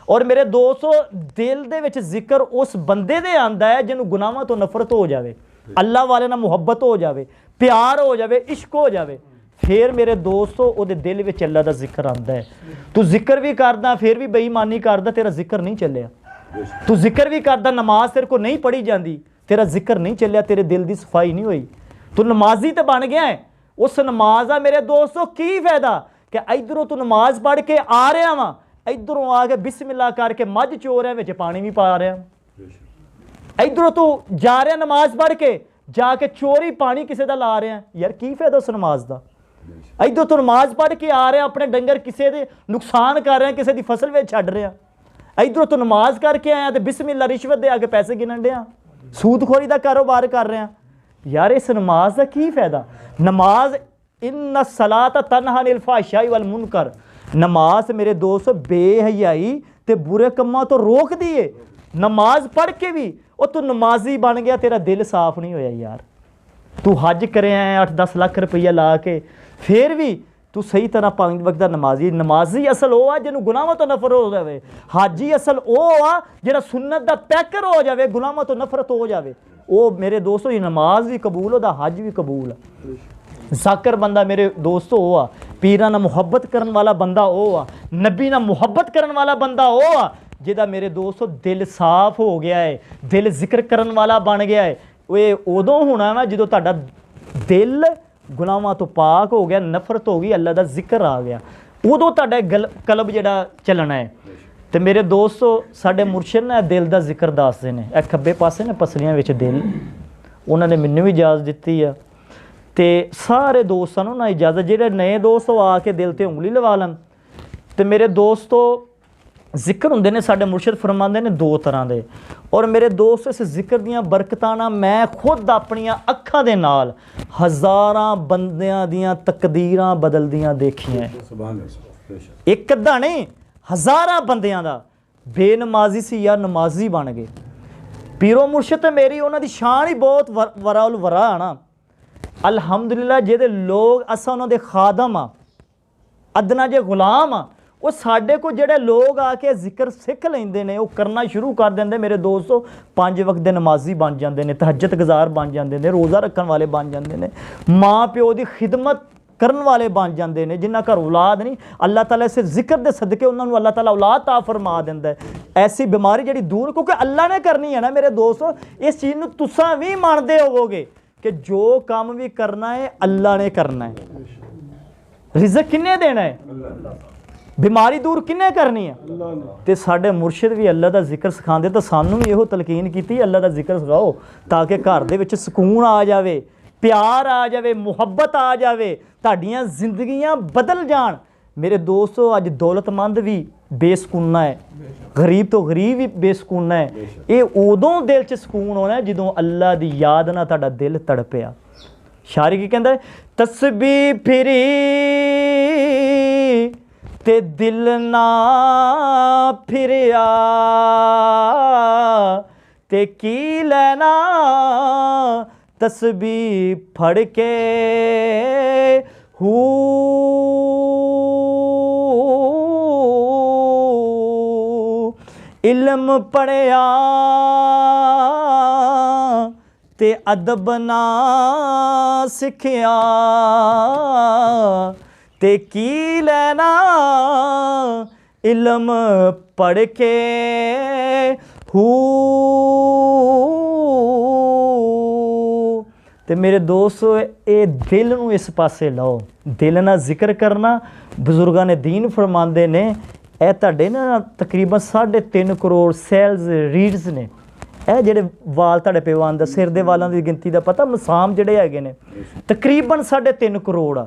ਔਰ ਮੇਰੇ ਦੋਸਤੋ ਦਿਲ ਦੇ ਵਿੱਚ ਜ਼ਿਕਰ ਉਸ ਬੰਦੇ ਦੇ ਆਉਂਦਾ ਹੈ ਜਿਹਨੂੰ ਗੁਨਾਹਾਂ ਤੋਂ ਨਫ਼ਰਤ ਹੋ ਜਾਵੇ, ਅੱਲਾ ਵਾਲੇ ਨਾਲ ਮੁਹੱਬਤ ਹੋ ਜਾਵੇ, ਪਿਆਰ ਹੋ ਜਾਵੇ, ਇਸ਼ਕ ਹੋ ਜਾਵੇ, ਫਿਰ ਮੇਰੇ ਦੋਸਤੋ ਉਹਦੇ ਦਿਲ ਵਿੱਚ ਅੱਲਾ ਦਾ ਜ਼ਿਕਰ ਆਉਂਦਾ ਹੈ। ਤੂੰ ਜ਼ਿਕਰ ਵੀ ਕਰਦਾ ਫਿਰ ਵੀ ਬੇਈਮਾਨੀ ਕਰਦਾ, ਤੇਰਾ ਜ਼ਿਕਰ ਨਹੀਂ ਚੱਲਿਆ। ਤੂੰ ਜ਼ਿਕਰ ਵੀ ਕਰਦਾ, ਨਮਾਜ਼ ਤੇਰੇ ਕੋਲ ਨਹੀਂ ਪੜ੍ਹੀ ਜਾਂਦੀ, ਤੇਰਾ ਜ਼ਿਕਰ ਨਹੀਂ ਚੱਲਿਆ, ਤੇਰੇ ਦਿਲ ਦੀ ਸਫਾਈ ਨਹੀਂ ਹੋਈ। ਤੂੰ ਨਮਾਜ਼ੀ ਤੇ ਬਣ ਗਿਆ ਹੈ, ਉਸ ਨਮਾਜ਼ ਦਾ ਮੇਰੇ ਦੋਸਤੋ ਕੀ ਫਾਇਦਾ ਕਿ ਇਧਰੋਂ ਤੂੰ ਨਮਾਜ਼ ਪੜ੍ਹ ਕੇ ਆ ਰਿਹਾ ਵਾ, ਇਧਰੋਂ ਆ ਕੇ ਬਿਸਮਿਲ੍ਲਾ ਕਰਕੇ ਮੱਝ ਚੋ ਰਿਹਾ, ਵਿੱਚ ਪਾਣੀ ਵੀ ਪਾ ਰਿਹਾ। ਇਧਰੋਂ ਤੂੰ ਜਾ ਰਿਹਾ ਨਮਾਜ਼ ਪੜ੍ਹ ਕੇ, ਜਾ ਕੇ ਚੋਰੀ ਪਾਣੀ ਕਿਸੇ ਦਾ ਲਾ ਰਿਹਾ, ਯਾਰ ਕੀ ਫਾਇਦਾ ਉਸ ਨਮਾਜ਼ ਦਾ। ਇਧਰੋਂ ਤੂੰ ਨਮਾਜ਼ ਪੜ੍ਹ ਕੇ ਆ ਰਿਹਾ, ਆਪਣੇ ਡੰਗਰ ਕਿਸੇ ਦੇ ਨੁਕਸਾਨ ਕਰ ਰਿਹਾ, ਕਿਸੇ ਦੀ ਫਸਲ ਵਿੱਚ ਛੱਡ ਰਿਹਾ। ਇਧਰੋਂ ਤੂੰ ਨਮਾਜ਼ ਕਰਕੇ ਆਇਆ ਤੇ ਬਿਸਮਿਲ੍ਲਾ ਰਿਸ਼ਵਤ ਦੇ ਆ ਕੇ ਪੈਸੇ ਗਿਣਨ ਡਿਆ, ਸੂਦਖੋਰੀ ਦਾ ਕਾਰੋਬਾਰ ਕਰ ਰਿਹਾ। ਯਾਰ ਇਸ ਨਮਾਜ਼ ਦਾ ਕੀ ਫਾਇਦਾ। ਨਮਾਜ਼ ਇन्ना सलात तनहा अनिल फहशाई वल मुनकर, नमाज मेरे दोस्त बेहयाई ते बुरे कम्मां तो रोक दिए। नमाज पढ़ के भी और तू नमाजी बन गया, तेरा दिल साफ नहीं होया यार। तू हज करे आए 8-10 लाख रुपया ला के, फिर भी तू सही तरह 5 वक्त का नमाजी। नमाजी असल वो आ जिन्होंने गुनाहों तो नफरत हो जाए। हाजी असल वो आ जिहड़ा सुन्नत का पैकर हो जाए, गुनाहों तो नफरत हो जाए। वो मेरे दोस्तों ये नमाज भी कबूल होता, हज भी कबूल है। ਜ਼ਾਕਰ ਬੰਦਾ ਮੇਰੇ ਦੋਸਤੋ ਉਹ ਆ, ਪੀਰਾਂ ਨਾਲ ਮੁਹੱਬਤ ਕਰਨ ਵਾਲਾ ਬੰਦਾ ਉਹ ਆ, ਨਬੀ ਨਾਲ ਮੁਹੱਬਤ ਕਰਨ ਵਾਲਾ ਬੰਦਾ ਉਹ ਆ ਜਿਹਦਾ ਮੇਰੇ ਦੋਸਤੋ ਦਿਲ ਸਾਫ਼ ਹੋ ਗਿਆ ਹੈ, ਦਿਲ ਜ਼ਿਕਰ ਕਰਨ ਵਾਲਾ ਬਣ ਗਿਆ ਹੈ। ਉਹ ਉਦੋਂ ਹੋਣਾ ਵਾ ਜਦੋਂ ਤੁਹਾਡਾ ਦਿਲ ਗੁਨਾਹਾਂ ਤੋਂ ਪਾਕ ਹੋ ਗਿਆ, ਨਫ਼ਰਤ ਹੋ ਗਈ, ਅੱਲਾ ਦਾ ਜ਼ਿਕਰ ਆ ਗਿਆ, ਉਦੋਂ ਤੁਹਾਡਾ ਕਲਬ ਜਿਹੜਾ ਚੱਲਣਾ ਹੈ। ਤੇ ਮੇਰੇ ਦੋਸਤੋ ਸਾਡੇ ਮੁਰਸ਼ਿਦ ਨੇ ਦਿਲ ਦਾ ਜ਼ਿਕਰ ਦੱਸਦੇ ਨੇ, ਇਹ ਖੱਬੇ ਪਾਸੇ ਨੇ ਪਸਲੀਆਂ ਵਿੱਚ ਦਿਲ, ਉਹਨਾਂ ਨੇ ਮੈਨੂੰ ਵੀ ਇਜਾਜ਼ਤ ਦਿੱਤੀ ਆ ਤੇ ਸਾਰੇ ਦੋਸਤਾਂ ਨੂੰ ਨਾ ਇਜਾਜ਼ਤ, ਜਿਹੜੇ ਨਏ ਦੋਸਤ ਉਹ ਆ ਕੇ ਦਿਲ ਤੇ ਉਂਗਲੀ ਲਵਾ ਲੈਣ। ਤੇ ਮੇਰੇ ਦੋਸਤੋ ਜ਼ਿਕਰ ਹੁੰਦੇ ਨੇ ਸਾਡੇ ਮੁਰਸ਼ਿਦ ਫਰਮਾਉਂਦੇ ਨੇ 2 ਤਰ੍ਹਾਂ ਦੇ। ਔਰ ਮੇਰੇ ਦੋਸਤ ਇਸ ਜ਼ਿਕਰ ਦੀਆਂ ਬਰਕਤਾਂ ਨਾਲ ਮੈਂ ਖੁਦ ਆਪਣੀਆਂ ਅੱਖਾਂ ਦੇ ਨਾਲ ਹਜ਼ਾਰਾਂ ਬੰਦਿਆਂ ਦੀਆਂ ਤਕਦੀਰਾਂ ਬਦਲਦੀਆਂ ਦੇਖੀਆਂ। ਇੱਕ ਅੱਧਾ ਨਹੀਂ, ਹਜ਼ਾਰਾਂ ਬੰਦਿਆਂ ਦਾ ਬੇਨਮਾਜ਼ੀ ਸੀ ਯਾਰ ਨਮਾਜ਼ੀ ਬਣ ਗਏ। ਪੀਰੋ ਮੁਰਸ਼ਿਦ ਤੇ ਮੇਰੀ ਉਹਨਾਂ ਦੀ ਸ਼ਾਨ ਹੀ ਬਹੁਤ ਵਰਾਉਲ ਵਰਾ ਆਣਾ। ਅਲਹਮਦੁਲਿਲਾ ਜਿਹਦੇ ਲੋਕ ਅਸਾਂ ਉਹਨਾਂ ਦੇ ਖਾਦਮ ਆ, ਅਦਨਾ ਜੇ ਗੁਲਾਮ ਆ, ਉਹ ਸਾਡੇ ਕੋਲ ਜਿਹੜੇ ਲੋਕ ਆ ਕੇ ਜ਼ਿਕਰ ਸਿੱਖ ਲੈਂਦੇ ਨੇ, ਉਹ ਕਰਨਾ ਸ਼ੁਰੂ ਕਰ ਦਿੰਦੇ ਮੇਰੇ ਦੋਸਤੋ, 5 ਵਕਤ ਦੇ ਨਮਾਜ਼ੀ ਬਣ ਜਾਂਦੇ ਨੇ, ਤਹੱਜਦ ਗੁਜ਼ਾਰ ਬਣ ਜਾਂਦੇ ਨੇ, ਰੋਜ਼ਾ ਰੱਖਣ ਵਾਲੇ ਬਣ ਜਾਂਦੇ ਨੇ, ਮਾਂ ਪਿਓ ਦੀ ਖਿਦਮਤ ਕਰਨ ਵਾਲੇ ਬਣ ਜਾਂਦੇ ਨੇ। ਜਿਨ੍ਹਾਂ ਘਰ ਔਲਾਦ ਨਹੀਂ, ਅੱਲਾਹ ਤਾਲਾ ਇਸੇ ਜ਼ਿਕਰ ਦੇ ਸਦਕੇ ਉਹਨਾਂ ਨੂੰ ਅੱਲਾਹ ਤਾਲਾ ਔਲਾਦ ਤਾ ਫਰਮਾ ਦਿੰਦਾ ਹੈ। ਐਸੀ ਬਿਮਾਰੀ ਜਿਹੜੀ ਦੂਰ, ਕਿਉਂਕਿ ਅੱਲਾਹ ਨੇ ਕਰਨੀ ਹੈ ਨਾ ਮੇਰੇ ਦੋਸਤੋ। ਇਸ ਚੀਜ਼ ਨੂੰ ਤੁਸੀਂ ਵੀ ਮੰਨਦੇ ਹੋਵੋਗੇ कि जो काम भी करना है अल्लाह ने करना है। रिज़्क किन्ने देना है, बीमारी दूर किन्ने करनी है, ते साडे मुर्शिद भी अल्लाह दा जिक्र सिखांदे, तो सानू भी इहो तलकीन कीती अल्लाह दा जिक्र सिखाओ ताकि घर दे विच सुकून आ जावे, प्यार आ जावे, मुहब्बत आ जावे, तुहाडीआं जिंदगियां बदल जाण। मेरे दोस्तों अज दौलतमंद भी बेसकूना है, गरीब तो गरीब भी बेसकूना है। ये उदों दिल च सुकून होना है जदों अल्लाह दी याद ना तुहाडा दिल तड़पिया। शायरी की कहंदा है, तस्बीह फिरी ते दिल ना फिरिया, ते की लेना तस्बीह फड़ के हू इल्म पढ़िया ते अदब ना सिखिया, ते की लेना इल्म पढ़ के हू। ते मेरे दोस्तों ये दिल नूं इस पासे लाओ, दिल नाल जिक्र करना। बजुर्गां ने दीन फरमांदे ने ਇਹ ਤੁਹਾਡੇ ਨਾ ਤਕਰੀਬਨ 3.5 ਕਰੋੜ ਸੈਲਸ ਰੀਡਸ ਨੇ। ਇਹ ਜਿਹੜੇ ਵਾਲ ਤੁਹਾਡੇ ਪਿਓ ਆਂਦਾ ਸਿਰ ਦੇ ਵਾਲਾਂ ਦੀ ਗਿਣਤੀ ਦਾ ਪਤਾ, ਮਸਾਮ ਜਿਹੜੇ ਹੈਗੇ ਨੇ ਤਕਰੀਬਨ 3.5 ਕਰੋੜ ਆ।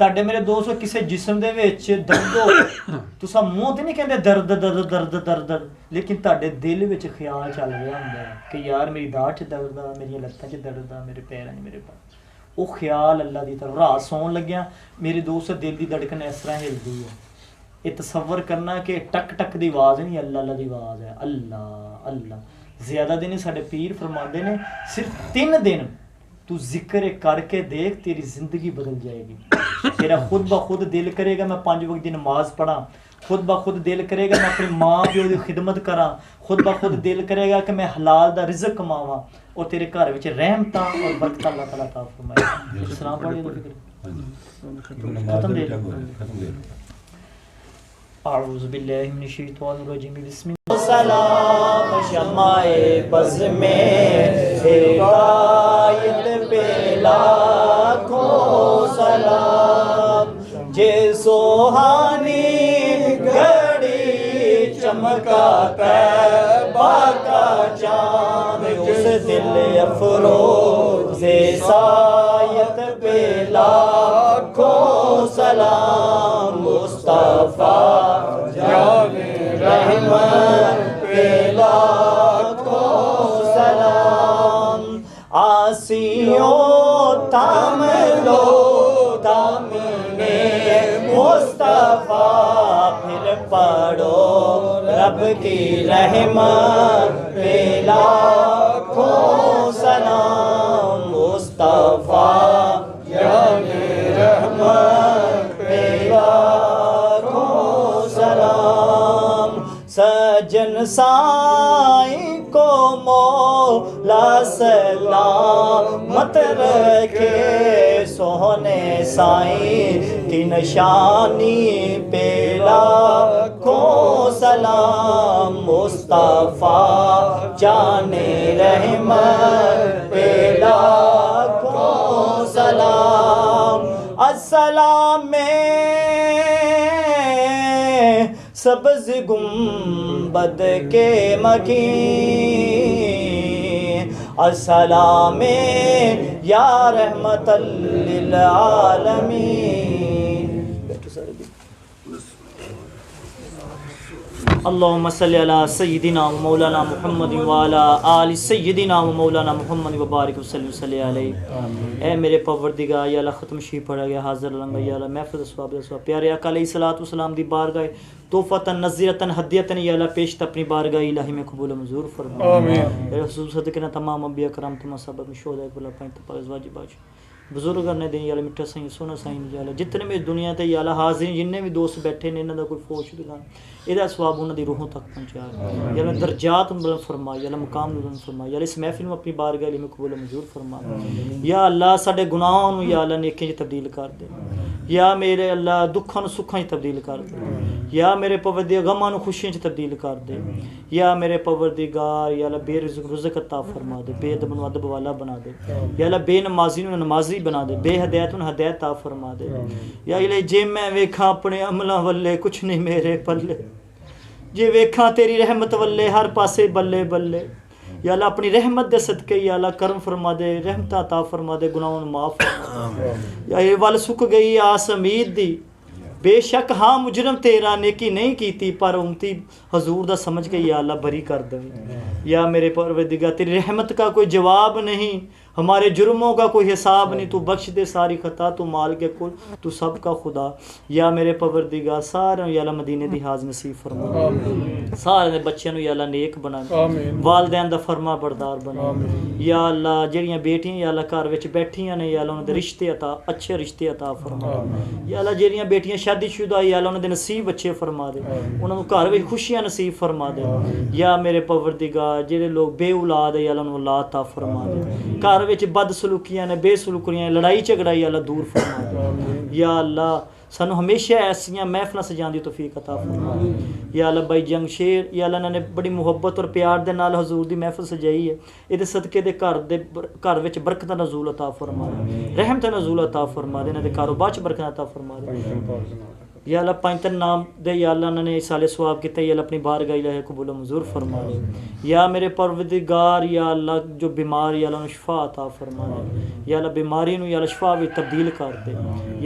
ਤੁਹਾਡੇ ਮੇਰੇ ਦੋਸਤੋ ਕਿਸੇ ਜਿਸਮ ਦੇ ਵਿੱਚ ਦਰਦ ਹੋ, ਤੁਸੀਂ ਮੂੰਹ ਤੇ ਨਹੀਂ ਕਹਿੰਦੇ ਦਰਦ ਦਰਦ ਦਰਦ ਦਰਦ, ਲੇਕਿਨ ਤੁਹਾਡੇ ਦਿਲ ਵਿੱਚ ਖਿਆਲ ਚੱਲ ਰਿਹਾ ਹੁੰਦਾ ਹੈ ਕਿ ਯਾਰ ਮੇਰੀ ਦਾੜ 'ਚ ਦਰਦ ਆ, ਮੇਰੀਆਂ ਲੱਤਾਂ 'ਚ ਦਰਦ ਆ, ਮੇਰੇ ਪੈਰਾਂ 'ਚ, ਮੇਰੇ ਪਾ, ਉਹ ਖਿਆਲ ਅੱਲਾ ਦੀ ਤਰਫ। ਰਾਤ ਸੌਣ ਲੱਗਿਆ ਮੇਰੇ ਦੋਸਤ ਦਿਲ ਦੀ ਧੜਕਨ ਇਸ ਤਰ੍ਹਾਂ ਹਿਲਦੀ ਹੈ। ਇਹ ਤਸੱਵਰ ਕਰਨਾ ਕਿ ਟਕ ਟਕ ਦੀ ਆਵਾਜ਼ ਨਹੀਂ, ਅੱਲਾ ਅੱਲਾ ਦੀ ਆਵਾਜ਼ ਹੈ। ਅੱਲਾ ਅੱਲਾ ਜ਼ਿਆਦਾ ਦਿਨ ਸਾਡੇ ਪੀਰ ਫਰਮਾਉਂਦੇ ਨੇ ਸਿਰਫ 3 दिन तू जिक्र करके देख, तेरी जिंदगी बदल जाएगी। तेरा खुद ब खुद दिल करेगा मैं 5 वक्त की नमाज पढ़ा, खुद ब खुद दिल करेगा मैं अपनी माँ प्यो की खिदमत करा, खुद ब खुद दिल करेगा कि मैं हलाल दा रिज़्क़ कमावा, और तेरे घर विच रहमतां और बरकत अल्लाह ताला अता फरमाए। सलाम पढ़िए तो फिक्र खत्म दे। आऊज़ु बिल्लाहि मिनश शैतानिर रजीम, बिस्मिल्लाह। सलाम शमाए बज़ में हिदायत पे लाखों सलाम, जे सुहानी घड़ी चमका तैबा का चाँद, उस दिल अफरोज़े सायत पे लाखों सलाम, मुस्तफ़ा जाने रहमत पे लाखों सलाम। आसियों थाम लो दामने मुस्तफ़ा, फिर पढ़ो रब की रहमत पे लाखों सलाम, मुस्तफ़ा जाने रहमत पे लाखों सलाम। सजन साई को मौला सलामत रखे, सोहने साई की निशानी पे लाखों सलाम, मुस्तफ़ा जाने रहमत पे लाखों सलाम। अस्सलाम में सब्ज़ गुंबद के मकीन, अस्सलाम या रहमतल लिल आलमीन। अल्लाहुम्मा सल्लि अला सय्यिदिना व मौलाना मुहम्मद व अला आलि सय्यिदिना व मौलाना मुहम्मद व बारिक वसल्लि अलैहि। ऐ मेरे परवरदिगार, या अल्लाह ख़त्म शरीफ पढ़ा गया हाज़िर लंगा, या अल्लाह महफ़िल सवाब दा सवाब, प्यारे आका अलैहिस्सलातु वस्सलाम दी बारगाह तोहफ़तन नज़ीरतन हदियतन, या अल्लाह पेश अपनी बारगाह इलाही में कबूल मंजूर फरमा। आमीन। मेरे हुज़ूर सदक़े ना तमाम अंबिया करम तमाम सबब में शोदा बुला पाइन तपाल ज़वाजी बाज बुजुर्ग ने दिन, या अल्लाह मिठा सही सोना सही, या अल्लाह जितने भी दुनिया ते या अल्लाह हाज़िर जिन्ने भी दोस्त बैठे ने, इन्हां दा कोई फौज दुकान ਇਹਦਾ ਸਵਾਬ ਉਹਨਾਂ ਦੀ ਰੂਹਾਂ ਤੱਕ ਪਹੁੰਚਾ, या अल्लाह दर्जात बुलंद फरमा, या अल्लाह मुकाम बुलंद फरमा, या अल्लाह इस महफिल में अपनी बारगाह में कबूल मंजूर फरमा। या अल्लाह साडे गुनाहां नूं या अल्लाह नेकियां 'च तब्दील कर दे, या मेरे अल्लाह दुखां नूं सुखां 'च तब्दील कर दे, या मेरे परवरदिगार गमां नूं खुशियां 'च तब्दील कर दे, या मेरे परवरदिगार या अल्लाह बेरिज़्क़ अता फरमा दे, बेअदब नूं अदब वाला बना दे, या अल्लाह बेनमाज़ी नूं नमाज़ी बना दे, बेहदायत नूं हदायत अता फरमा दे। या अल्लाह जे मैं वेखां अपने अमलां वल्ले कुछ नहीं मेरे पल्ले, जे वेखां तेरी रहमत वल्ले हर पासे बल्ले बल्ले, या अल्लाह अपनी रहमत दे सदके या अल्लाह करम फरमा दे, रहमत अता फरमा दे, गुनाहों माफ़ फरमा। या ये वल सुक गई आस उम्मीद दी, बेशक हाँ मुजरम तेरा नेकी नहीं कीती, पर उम्मती हजूर दा समझ के या अल्लाह बरी कर दे। या मेरे परवरदिगार तेरी रहमत का कोई जवाब नहीं, हमारे जुर्मों का कोई हिसाब नहीं, तू बख्श दे सारी खता, तू माल के कुल, तू सब का खुदा। या मेरे परवरदिगार सारे या अल्लाह मदीने दी हाज नसीब फरमा, सारे दे बच्चों या अल्लाह नेक बना, वालदैन दा फरमा बरदार बना। या अल्लाह जेड़ियां बेटियां या अल्लाह घर विच बैठियां ने, या अल्लाह उन्हां दे रिश्ते अता अच्छे रिश्ते अता फरमा। या अल्लाह जेड़ियां बेटियां शादीशुदा या अल्लाह उन्हां दे नसीब अच्छे फरमा दे, उन्हां नूं घर विच खुशियां नसीब फरमा दे। या मेरे परवरदिगार जेड़े लोग बे औलाद है या अल्लाह उन्हां नूं औलाद अता फरमा दे, घर विच बदसलूकियां ने बेसलूकियां लड़ाई झगड़ाई अल्लाह दूर फरमा दे। या अल्लाह सानू हमेशा ऐसियां महफिलां सजाने की तौफीक अता फरमा। या अल्लाह भाई जंगशेर या अल्लाह ने बड़ी मुहब्बत और प्यार दे नाल हजूर दी महफिल सजाई है, इहदे सदके दे घर विच बरकत नज़ूल अता फरमा, रहमत नज़ूल अता फरमा दे, इन्हां दे कारोबार च बरकत अता फरमा दे। या अल्लाह पंजतन नाम दे या अल्लाह उन्होंने साले सवाब किया या अल्लाह अपनी बारगाह इलाही कबूल मंजूर फरमा ले। या मेरे परवरदिगार या अल्लाह जो बीमार या अल्लाह शिफा अता फरमा ले। या अल्लाह बीमारी नूं या अल्लाह शिफा में तब्दील कर दे।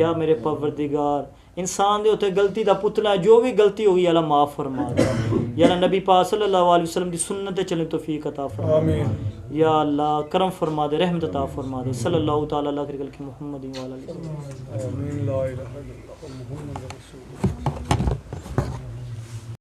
या मेरे परवरदिगार इंसान दे उत्ते गलती दा पुतला है, जो भी गलती होगी अल्लाह माफ़ फरमा दे। या अल्लाह नबी पाक सल्लल्लाहु अलैहि वसल्लम की सुन्नत चलने तौफीक अता फरमा दे। या अल्लाह करम फरमा दे, रहमत अता फरमा दे। सल्लल्लाहु तआला अलैहि वसल्लम मुहम्मद व अला आलिहि।